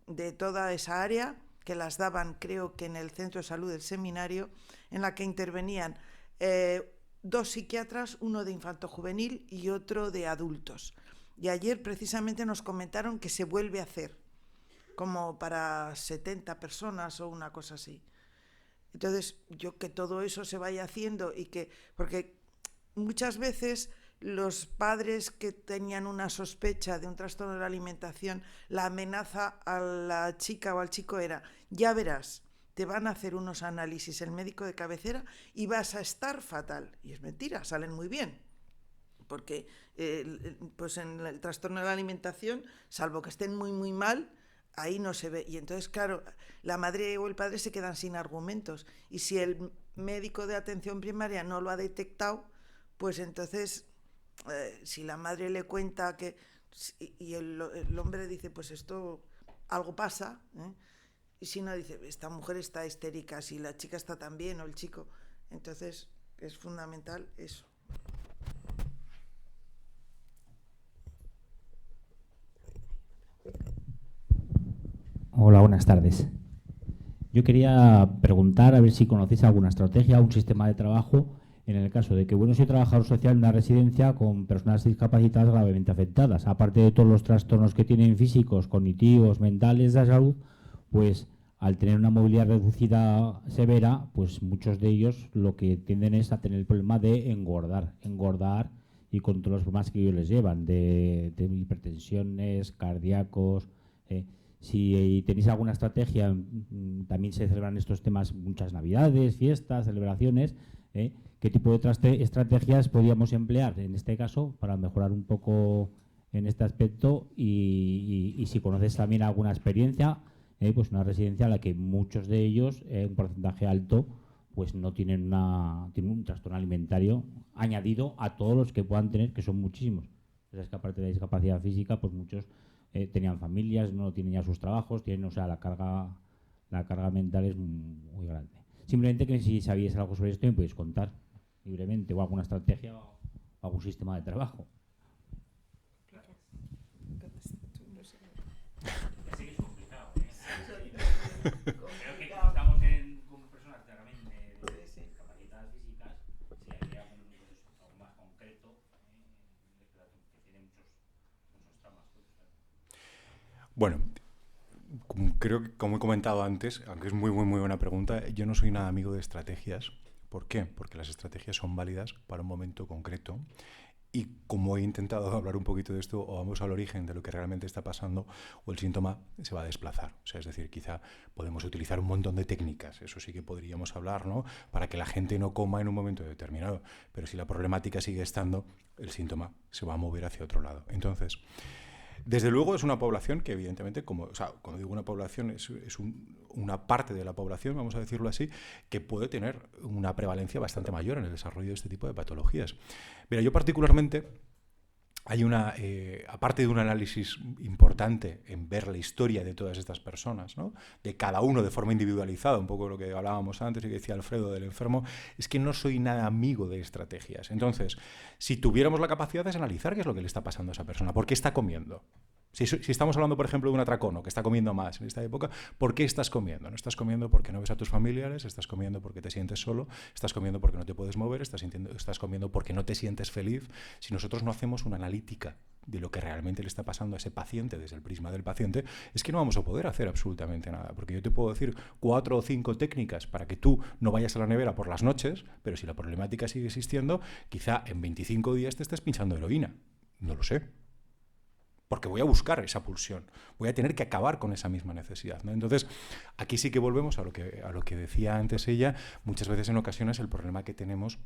de toda esa área, que las daban creo que en el Centro de Salud del Seminario, en la que intervenían 2 psiquiatras, uno de infantojuvenil y otro de adultos. Y ayer precisamente nos comentaron que se vuelve a hacer, como para 70 personas o una cosa así. Entonces, yo que todo eso se vaya haciendo y que, porque muchas veces los padres que tenían una sospecha de un trastorno de la alimentación, la amenaza a la chica o al chico era, ya verás, te van a hacer unos análisis el médico de cabecera y vas a estar fatal. Y es mentira, salen muy bien. Porque pues en el trastorno de la alimentación, salvo que estén muy, muy mal, ahí no se ve. Y entonces, claro, la madre o el padre se quedan sin argumentos. Y si el médico de atención primaria no lo ha detectado, pues entonces, si la madre le cuenta que... y el hombre dice, pues esto, algo pasa, ¿eh? Y si no, dice, esta mujer está histérica, si la chica está también, o el chico. Entonces, es fundamental eso. Hola, buenas tardes. Yo quería preguntar a ver si conocéis alguna estrategia, un sistema de trabajo en el caso de que, bueno, soy trabajador social en una residencia con personas discapacitadas gravemente afectadas. Aparte de todos los trastornos que tienen físicos, cognitivos, mentales de la salud, pues al tener una movilidad reducida severa, pues muchos de ellos lo que tienden es a tener el problema de engordar y con todos los problemas que ellos les llevan, de hipertensiones, cardíacos. Si tenéis alguna estrategia, también se celebran estos temas muchas navidades, fiestas, celebraciones, ¿qué tipo de estrategias podríamos emplear en este caso para mejorar un poco en este aspecto? Y si conoces también alguna experiencia, pues una residencia a la que muchos de ellos, un porcentaje alto, pues no tienen un trastorno alimentario añadido a todos los que puedan tener, que son muchísimos. O sea, es que aparte de la discapacidad física, pues muchos tenían familias, no tienen ya sus trabajos, tienen, o sea, la carga mental es muy grande. Simplemente que si sabíais algo sobre esto me podéis contar libremente, o alguna estrategia o algún sistema de trabajo. Sí, es complicado, Creo que como estamos con personas claramente de discapacidades físicas, si habría algo más concreto, que tiene muchos traumas. Bueno, creo que, como he comentado antes, aunque es muy buena pregunta, yo no soy nada amigo de estrategias. ¿Por qué? Porque las estrategias son válidas para un momento concreto. Y como he intentado hablar un poquito de esto, o vamos al origen de lo que realmente está pasando, o el síntoma se va a desplazar. O sea, es decir, quizá podemos utilizar un montón de técnicas, eso sí que podríamos hablar, ¿no?, para que la gente no coma en un momento determinado. Pero si la problemática sigue estando, el síntoma se va a mover hacia otro lado. Entonces, desde luego es una población que evidentemente, cuando digo una población, es una parte de la población, vamos a decirlo así, que puede tener una prevalencia bastante mayor en el desarrollo de este tipo de patologías. Mira, yo particularmente, hay aparte de un análisis importante en ver la historia de todas estas personas, ¿no?, de cada uno de forma individualizada, un poco lo que hablábamos antes y que decía Alfredo del enfermo, es que no soy nada amigo de estrategias. Entonces, si tuviéramos la capacidad de analizar qué es lo que le está pasando a esa persona, por qué está comiendo. Si estamos hablando, por ejemplo, de un atracono que está comiendo más en esta época, ¿por qué estás comiendo? No estás comiendo porque no ves a tus familiares, estás comiendo porque te sientes solo, estás comiendo porque no te puedes mover, estás comiendo porque no te sientes feliz. Si nosotros no hacemos una analítica de lo que realmente le está pasando a ese paciente desde el prisma del paciente, es que no vamos a poder hacer absolutamente nada. Porque yo te puedo decir 4 o 5 técnicas para que tú no vayas a la nevera por las noches, pero si la problemática sigue existiendo, quizá en 25 días te estés pinchando heroína. No lo sé. Porque voy a buscar esa pulsión, voy a tener que acabar con esa misma necesidad, ¿no? Entonces, aquí sí que volvemos a lo que decía antes ella. Muchas veces, en ocasiones, el problema que tenemos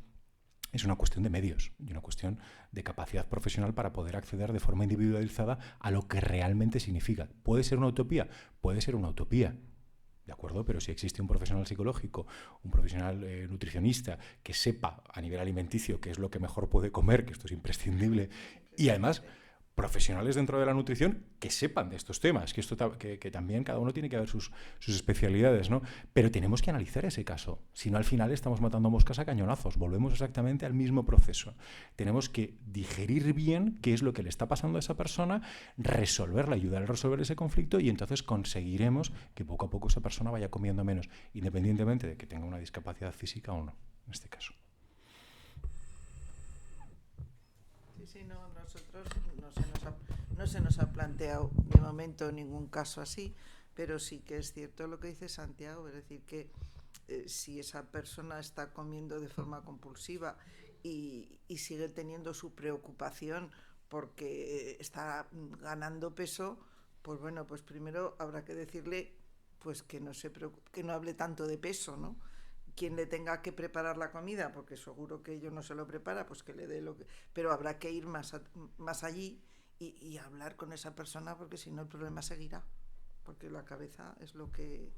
es una cuestión de medios y una cuestión de capacidad profesional para poder acceder de forma individualizada a lo que realmente significa. ¿Puede ser una utopía? Puede ser una utopía, ¿de acuerdo? Pero si existe un profesional psicológico, un profesional nutricionista que sepa a nivel alimenticio qué es lo que mejor puede comer, que esto es imprescindible, y además profesionales dentro de la nutrición que sepan de estos temas, que esto que también cada uno tiene que ver sus especialidades, ¿no? Pero tenemos que analizar ese caso, si no al final estamos matando moscas a cañonazos, volvemos exactamente al mismo proceso. Tenemos que digerir bien qué es lo que le está pasando a esa persona, resolverla, ayudar a resolver ese conflicto, y entonces conseguiremos que poco a poco esa persona vaya comiendo menos, independientemente de que tenga una discapacidad física o no, en este caso. Sí, no, nosotros no se nos ha planteado de momento ningún caso así, pero sí que es cierto lo que dice Santiago, es decir, que si esa persona está comiendo de forma compulsiva y sigue teniendo su preocupación porque está ganando peso, pues bueno, pues primero habrá que decirle pues que no se preocupe, que no hable tanto de peso, ¿no? Quien le tenga que preparar la comida, porque seguro que ello no se lo prepara, pues que le dé lo que... Pero habrá que ir más allí y hablar con esa persona, porque si no el problema seguirá, porque la cabeza es lo que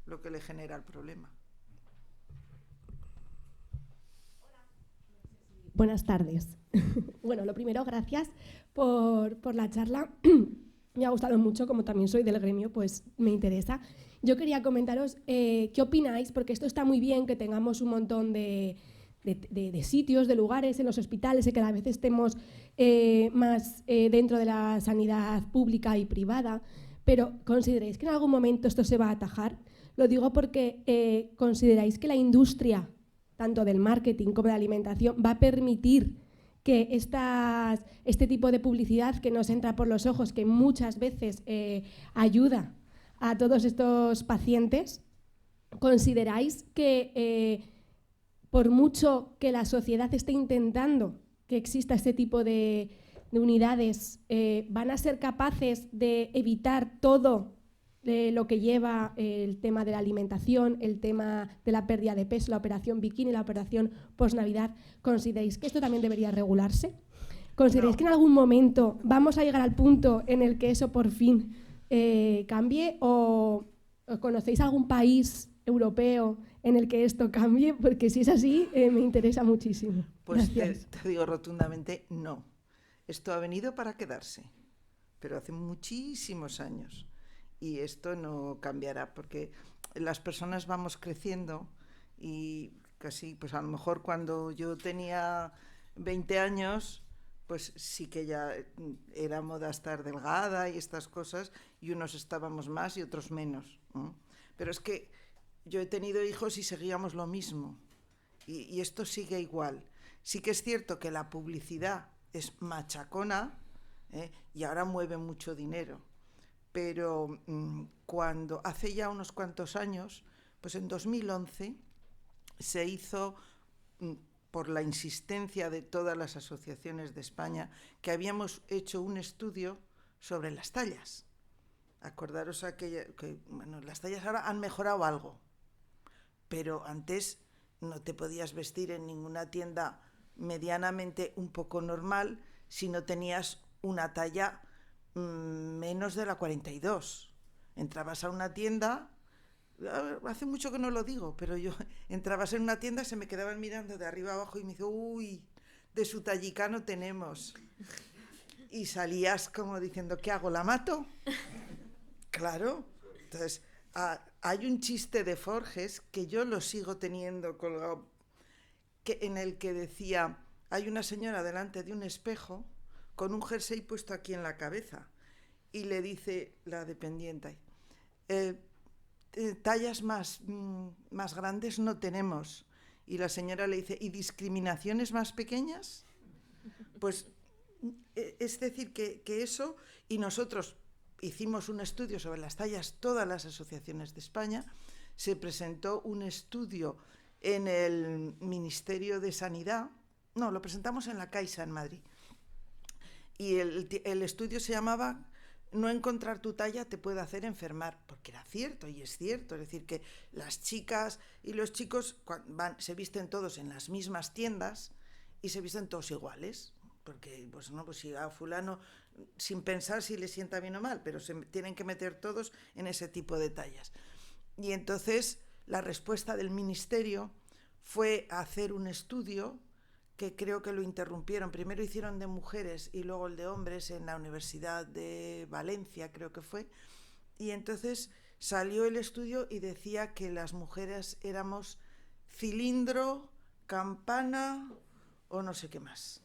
le genera el problema. Buenas tardes. Bueno, lo primero, gracias por la charla. Me ha gustado mucho, como también soy del gremio, pues me interesa. Yo quería comentaros qué opináis, porque esto está muy bien, que tengamos un montón de sitios, de lugares en los hospitales, y que a veces estemos más dentro de la sanidad pública y privada, pero ¿consideráis que en algún momento esto se va a atajar? Lo digo porque ¿consideráis que la industria, tanto del marketing como de la alimentación, va a permitir que este tipo de publicidad que nos entra por los ojos, que muchas veces ayuda a todos estos pacientes, consideráis que por mucho que la sociedad esté intentando que exista este tipo de unidades, van a ser capaces de evitar todo lo que lleva el tema de la alimentación, el tema de la pérdida de peso, la operación bikini, la operación post-Navidad? ¿Consideráis que esto también debería regularse? ¿Consideráis que en algún momento vamos a llegar al punto en el que eso por fin cambie? ¿O conocéis algún país europeo en el que esto cambie? Porque si es así, me interesa muchísimo. Pues te digo rotundamente no. Esto ha venido para quedarse, pero hace muchísimos años. Y esto no cambiará, porque las personas vamos creciendo y casi, pues a lo mejor cuando yo tenía 20 años, pues sí que ya era moda estar delgada y estas cosas, y unos estábamos más y otros menos, ¿no? Pero es que yo he tenido hijos y seguíamos lo mismo, y esto sigue igual. Sí que es cierto que la publicidad es machacona, y ahora mueve mucho dinero. Pero cuando hace ya unos cuantos años, pues en 2011 se hizo, por la insistencia de todas las asociaciones de España, que habíamos hecho un estudio sobre las tallas. Acordaros que bueno, las tallas ahora han mejorado algo, pero antes no te podías vestir en ninguna tienda medianamente un poco normal si no tenías una talla menos de la 42. Entrabas a una tienda, hace mucho que no lo digo, pero yo entrabas en una tienda, se me quedaban mirando de arriba abajo y me dijo, uy, de su tallica no tenemos. Y salías como diciendo, ¿qué hago? ¿La mato? Claro. Entonces, hay un chiste de Forges que yo lo sigo teniendo colgado, en el que decía, hay una señora delante de un espejo con un jersey puesto aquí en la cabeza, y le dice la dependiente, tallas más grandes no tenemos. Y la señora le dice, ¿y discriminaciones más pequeñas? Pues es decir, que eso, y nosotros hicimos un estudio sobre las tallas, todas las asociaciones de España, se presentó un estudio en el Ministerio de Sanidad, no, lo presentamos en la Caixa en Madrid, y el estudio se llamaba No encontrar tu talla te puede hacer enfermar, porque era cierto, y es cierto, es decir, que las chicas y los chicos se visten todos en las mismas tiendas y se visten todos iguales, porque pues no, pues si a fulano, sin pensar si le sienta bien o mal, pero se tienen que meter todos en ese tipo de tallas. Y entonces la respuesta del ministerio fue hacer un estudio que creo que lo interrumpieron. Primero hicieron de mujeres y luego el de hombres en la Universidad de Valencia, creo que fue. Y entonces salió el estudio y decía que las mujeres éramos cilindro, campana o no sé qué más.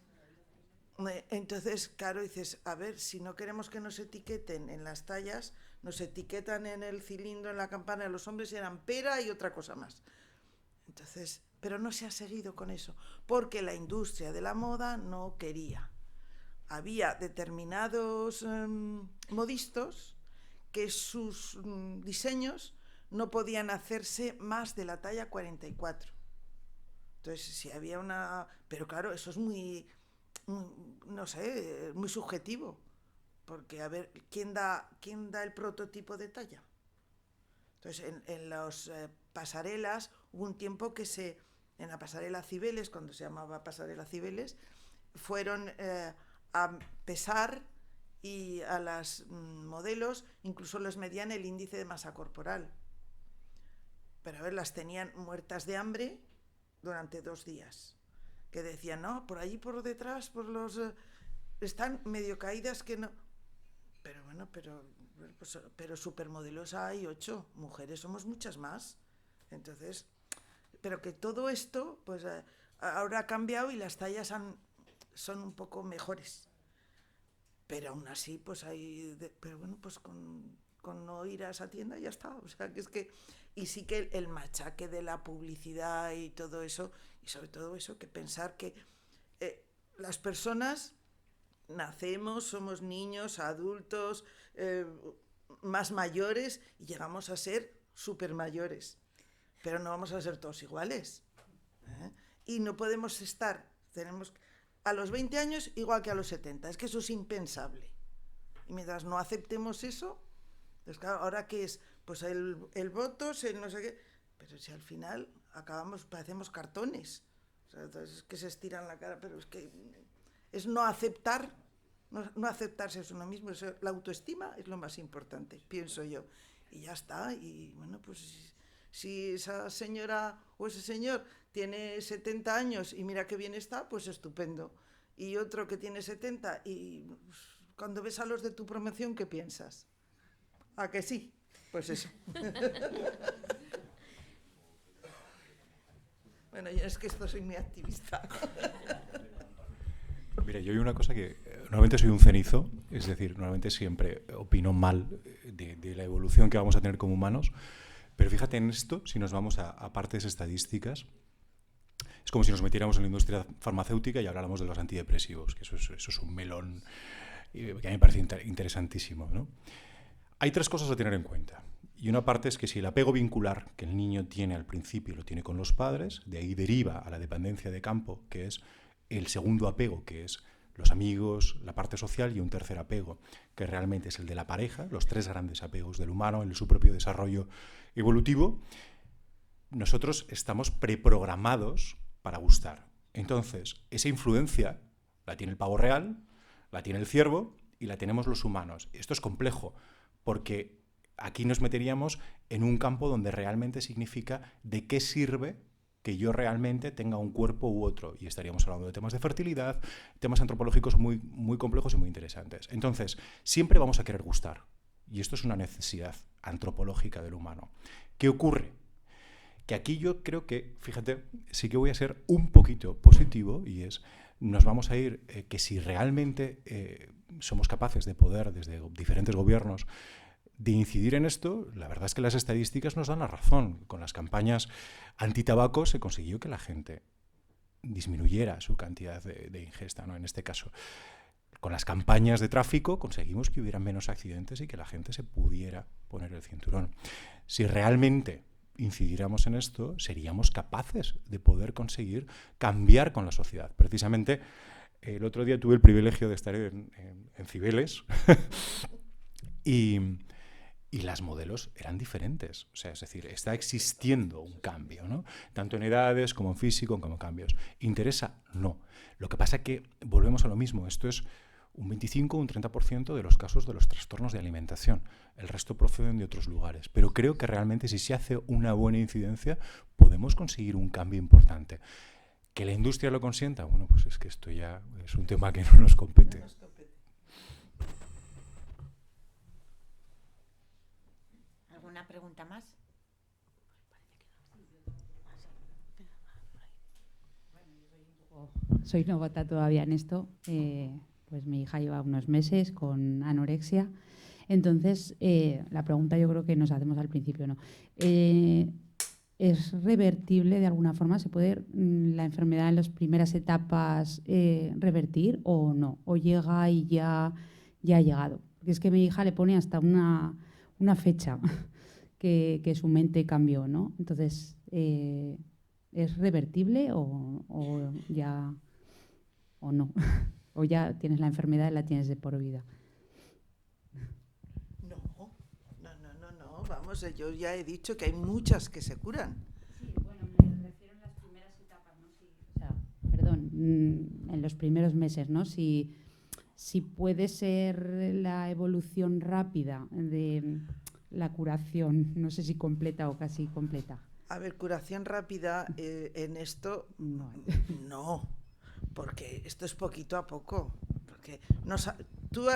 Entonces, claro, dices, a ver, si no queremos que nos etiqueten en las tallas, nos etiquetan en el cilindro, en la campana, los hombres eran pera y otra cosa más. Entonces, pero no se ha seguido con eso, porque la industria de la moda no quería. Había determinados modistos que sus diseños no podían hacerse más de la talla 44. Entonces, si había una... Pero claro, eso es muy no sé, muy subjetivo, porque a ver, ¿quién da el prototipo de talla? Entonces, en las pasarelas hubo un tiempo que en la pasarela Cibeles, cuando se llamaba pasarela Cibeles, fueron a pesar y a las modelos incluso les medían el índice de masa corporal. Pero a ver, las tenían muertas de hambre durante 2 días. Que decían, no, por allí por detrás, están medio caídas que no. Pero bueno, pero supermodelos hay 8, mujeres somos muchas más. Entonces, pero que todo esto, pues ahora ha cambiado y las tallas son un poco mejores. Pero aún así, pues pero bueno, pues con no ir a esa tienda ya está. O sea, que es que... Y sí que el machaque de la publicidad y todo eso, y sobre todo eso, que pensar que las personas nacemos, somos niños, adultos, más mayores, y llegamos a ser súper mayores. Pero no vamos a ser todos iguales. Y no podemos estar, tenemos a los 20 años igual que a los 70. Es que eso es impensable. Y mientras no aceptemos eso, pues claro, ¿ahora qué es? Pues el botox, el no sé qué. Pero si al final parecemos cartones. O sea, entonces es que se estiran la cara, pero es que es no aceptar, no aceptarse a uno mismo. Eso, la autoestima es lo más importante, pienso yo. Y ya está. Y bueno, pues si esa señora o ese señor tiene 70 años y mira qué bien está, pues estupendo. Y otro que tiene 70 y pues, cuando ves a los de tu promoción, ¿qué piensas? ¿A que sí? Pues eso. Bueno, yo es que esto soy muy activista. Mira, yo hay una cosa que normalmente soy un cenizo, es decir, normalmente siempre opino mal de la evolución que vamos a tener como humanos, pero fíjate en esto, si nos vamos a partes estadísticas, es como si nos metiéramos en la industria farmacéutica y habláramos de los antidepresivos, que eso es un melón que a mí me parece interesantísimo, ¿no? Hay 3 cosas a tener en cuenta. Y una parte es que si el apego vincular que el niño tiene al principio lo tiene con los padres, de ahí deriva a la dependencia de campo, que es el segundo apego, que es los amigos, la parte social, y un tercer apego, que realmente es el de la pareja, los 3 grandes apegos del humano en su propio desarrollo evolutivo, nosotros estamos preprogramados para gustar. Entonces, esa influencia la tiene el pavo real, la tiene el ciervo y la tenemos los humanos. Esto es complejo, porque aquí nos meteríamos en un campo donde realmente significa de qué sirve que yo realmente tenga un cuerpo u otro. Y estaríamos hablando de temas de fertilidad, temas antropológicos muy, muy complejos y muy interesantes. Entonces, siempre vamos a querer gustar. Y esto es una necesidad antropológica del humano. ¿Qué ocurre? Que aquí yo creo que, fíjate, sí que voy a ser un poquito positivo, y es, nos vamos a ir, que si realmente somos capaces de poder, desde diferentes gobiernos, de incidir en esto, la verdad es que las estadísticas nos dan la razón. Con las campañas antitabaco se consiguió que la gente disminuyera su cantidad de ingesta, ¿no? En este caso, con las campañas de tráfico conseguimos que hubiera menos accidentes y que la gente se pudiera poner el cinturón. Si realmente incidiéramos en esto, seríamos capaces de poder conseguir cambiar con la sociedad. Precisamente, el otro día tuve el privilegio de estar en Cibeles y las modelos eran diferentes. O sea, es decir, está existiendo un cambio, ¿no? Tanto en edades como en físico, como en cambios. ¿Interesa? No. Lo que pasa es que volvemos a lo mismo. Esto es un 25 o un 30% de los casos de los trastornos de alimentación. El resto proceden de otros lugares. Pero creo que realmente si se hace una buena incidencia, podemos conseguir un cambio importante. ¿Que la industria lo consienta? Bueno, pues es que esto ya es un tema que no nos compete. ¿Alguna pregunta más? Soy novata todavía en esto. Pues mi hija lleva unos meses con anorexia. Entonces, la pregunta yo creo que nos hacemos al principio, ¿no? ¿Es revertible de alguna forma? ¿Se puede la enfermedad en las primeras etapas revertir o no? ¿O llega y ya ha llegado? Porque es que mi hija le pone hasta una fecha que su mente cambió, ¿no? Entonces, ¿es revertible o ya o no? ¿O ya tienes la enfermedad y la tienes de por vida? No, vamos, yo ya he dicho que hay muchas que se curan. Sí, bueno, me refiero en las primeras etapas, ¿no? Sí, o sea, perdón, en los primeros meses, ¿no? Si puede ser la evolución rápida de la curación, no sé si completa o casi completa. A ver, curación rápida en esto, no, porque esto es poquito a poco. Porque tú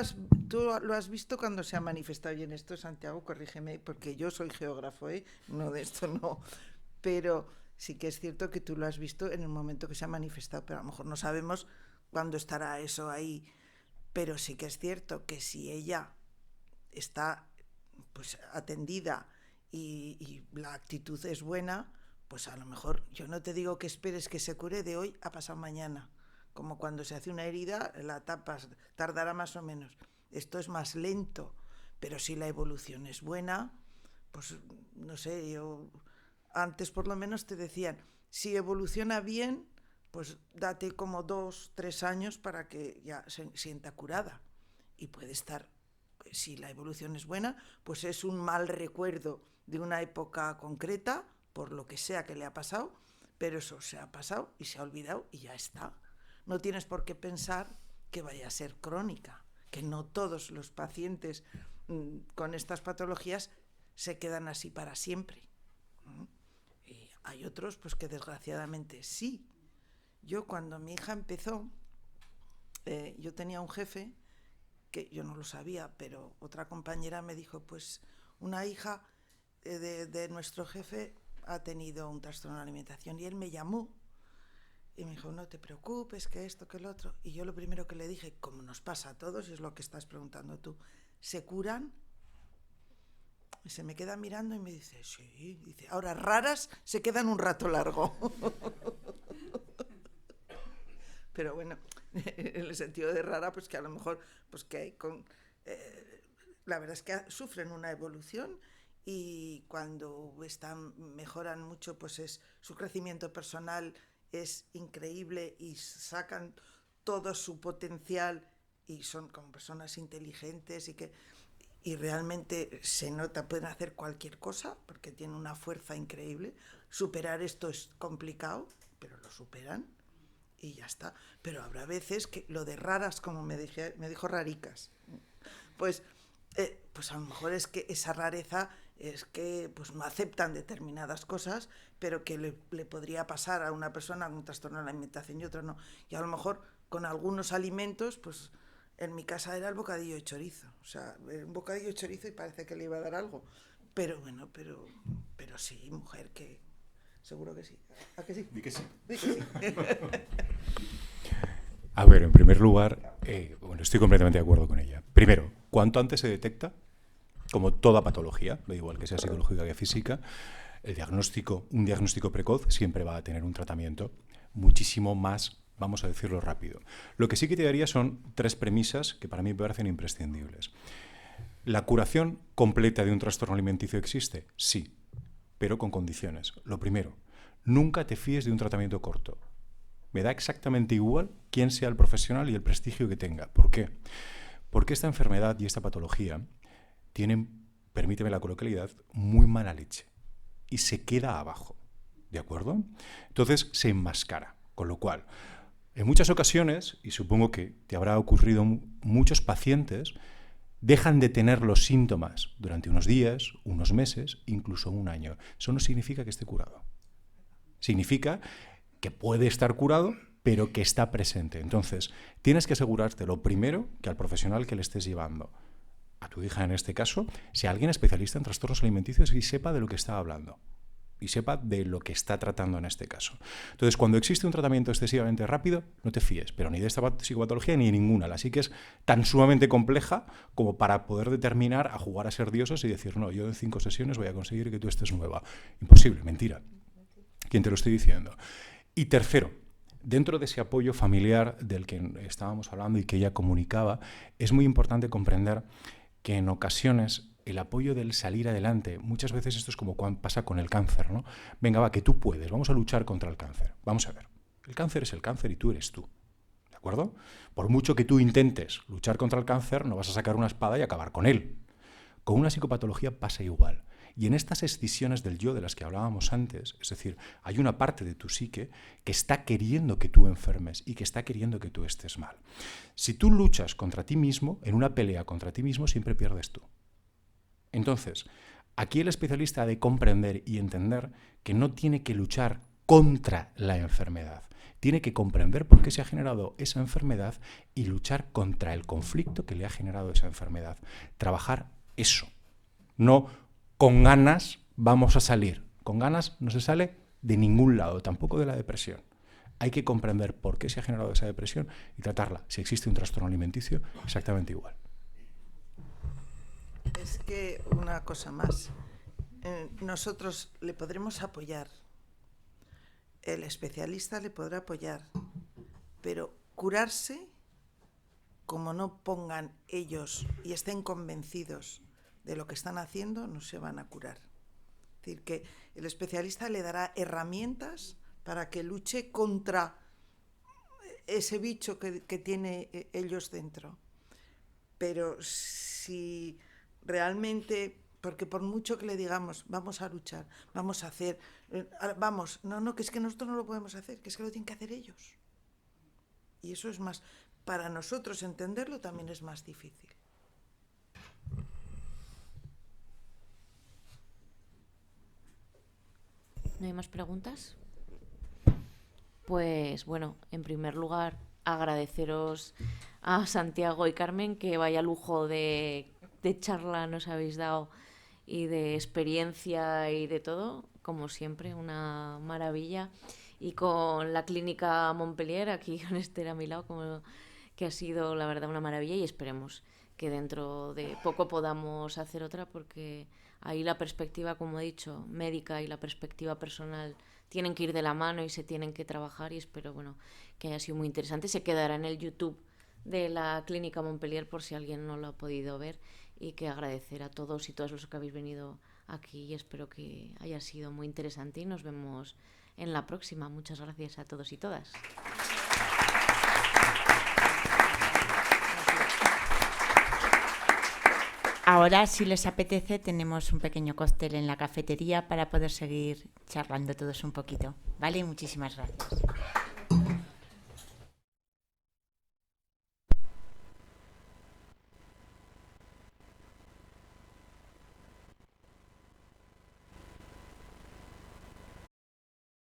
lo has visto cuando se ha manifestado, y en esto, Santiago, corrígeme, porque yo soy geógrafo, no de esto no, pero sí que es cierto que tú lo has visto en el momento que se ha manifestado, pero a lo mejor no sabemos cuándo estará eso ahí, pero sí que es cierto que si ella está pues atendida y la actitud es buena, pues a lo mejor, yo no te digo que esperes que se cure de hoy a pasado mañana, como cuando se hace una herida, la tapas, tardará más o menos. Esto es más lento, pero si la evolución es buena, pues no sé, yo antes por lo menos te decían, si evoluciona bien, pues date como 2-3 años para que ya se sienta curada. Y puede estar, si la evolución es buena, pues es un mal recuerdo de una época concreta, por lo que sea que le ha pasado, pero eso se ha pasado y se ha olvidado y ya está. No tienes por qué pensar que vaya a ser crónica, que no todos los pacientes con estas patologías se quedan así para siempre. Y hay otros pues que desgraciadamente sí. Yo cuando mi hija empezó, yo tenía un jefe, que yo no lo sabía, pero otra compañera me dijo, pues una hija de nuestro jefe ha tenido un trastorno de alimentación, y él me llamó y me dijo, no te preocupes, que esto, que el otro. Y yo lo primero que le dije, como nos pasa a todos, y es lo que estás preguntando tú, ¿se curan? Y se me queda mirando y me dice, sí. Dice, ahora raras se quedan un rato largo. Pero bueno, en el sentido de rara, pues que a lo mejor, pues que hay la verdad es que sufren una evolución, y cuando mejoran mucho, pues su crecimiento personal es increíble y sacan todo su potencial y son como personas inteligentes y realmente se nota, pueden hacer cualquier cosa porque tienen una fuerza increíble. Superar esto es complicado, pero lo superan y ya está. Pero habrá veces que lo de raras, como me dijo raricas, pues a lo mejor es que esa rareza es que pues no aceptan determinadas cosas, pero que le podría pasar a una persona con un trastorno de la alimentación y otra no. Y a lo mejor con algunos alimentos, pues en mi casa era el bocadillo de chorizo. O sea, un bocadillo de chorizo y parece que le iba a dar algo. Pero bueno, pero sí, mujer, que seguro que sí. ¿A que sí? Di que sí. Di que sí. A ver, en primer lugar, bueno, estoy completamente de acuerdo con ella. Primero, cuanto antes se detecta, como toda patología, da igual que sea psicológica que física, un diagnóstico precoz siempre va a tener un tratamiento muchísimo más, vamos a decirlo, rápido. Lo que sí que te daría son 3 premisas que para mí me parecen imprescindibles. ¿La curación completa de un trastorno alimenticio existe? Sí, pero con condiciones. Lo primero, nunca te fíes de un tratamiento corto. Me da exactamente igual quién sea el profesional y el prestigio que tenga. ¿Por qué? Porque esta enfermedad y esta patología tienen, permíteme la coloquialidad, muy mala leche y se queda abajo, ¿de acuerdo? Entonces se enmascara, con lo cual, en muchas ocasiones, y supongo que te habrá ocurrido, muchos pacientes dejan de tener los síntomas durante unos días, unos meses, incluso un año. Eso no significa que esté curado. Significa que puede estar curado, pero que está presente. Entonces, tienes que asegurarte, lo primero, que al profesional que le estés llevando, a tu hija en este caso, sea alguien especialista en trastornos alimenticios y sepa de lo que está hablando. Y sepa de lo que está tratando en este caso. Entonces, cuando existe un tratamiento excesivamente rápido, no te fíes, pero ni de esta psicopatología ni de ninguna. La psique es tan sumamente compleja como para poder determinar a jugar a ser dioses y decir, no, yo en 5 sesiones voy a conseguir que tú estés nueva. Imposible, mentira. ¿Quién te lo estoy diciendo? Y tercero, dentro de ese apoyo familiar del que estábamos hablando y que ella comunicaba, es muy importante comprender que en ocasiones el apoyo del salir adelante, muchas veces esto es como cuando pasa con el cáncer, ¿no? Venga, va, que tú puedes, vamos a luchar contra el cáncer. Vamos a ver, el cáncer es el cáncer y tú eres tú, ¿de acuerdo? Por mucho que tú intentes luchar contra el cáncer, no vas a sacar una espada y acabar con él. Con una psicopatología pasa igual. Y en estas escisiones del yo de las que hablábamos antes, es decir, hay una parte de tu psique que está queriendo que tú enfermes y que está queriendo que tú estés mal. Si tú luchas contra ti mismo, en una pelea contra ti mismo, siempre pierdes tú. Entonces, aquí el especialista ha de comprender y entender que no tiene que luchar contra la enfermedad. Tiene que comprender por qué se ha generado esa enfermedad y luchar contra el conflicto que le ha generado esa enfermedad. Trabajar eso. No con ganas vamos a salir. Con ganas no se sale de ningún lado, tampoco de la depresión. Hay que comprender por qué se ha generado esa depresión y tratarla. Si existe un trastorno alimenticio, exactamente igual. Es que una cosa más, nosotros le podremos apoyar, el especialista le podrá apoyar, pero curarse, como no pongan ellos y estén convencidos de lo que están haciendo, no se van a curar. Es decir, que el especialista le dará herramientas para que luche contra ese bicho que tiene ellos dentro. Pero si realmente, porque por mucho que le digamos, vamos a luchar, vamos a hacer, vamos, no, que es que nosotros no lo podemos hacer, que es que lo tienen que hacer ellos. Y eso es más, para nosotros entenderlo también es más difícil. ¿No hay más preguntas? Pues bueno, en primer lugar, agradeceros a Santiago y Carmen que vaya lujo de charla nos habéis dado y de experiencia y de todo, como siempre, una maravilla. Y con la clínica Montpellier, aquí con Esther a mi lado, como que ha sido la verdad una maravilla, y esperemos que dentro de poco podamos hacer otra, porque ahí la perspectiva, como he dicho, médica y la perspectiva personal tienen que ir de la mano y se tienen que trabajar, y espero que haya sido muy interesante. Se quedará en el YouTube de la clínica Montpellier por si alguien no lo ha podido ver, y que agradecer a todos y todas los que habéis venido aquí, y espero que haya sido muy interesante y nos vemos en la próxima. Muchas gracias a todos y todas. Ahora, si les apetece, tenemos un pequeño cóctel en la cafetería para poder seguir charlando todos un poquito, ¿vale? Muchísimas gracias.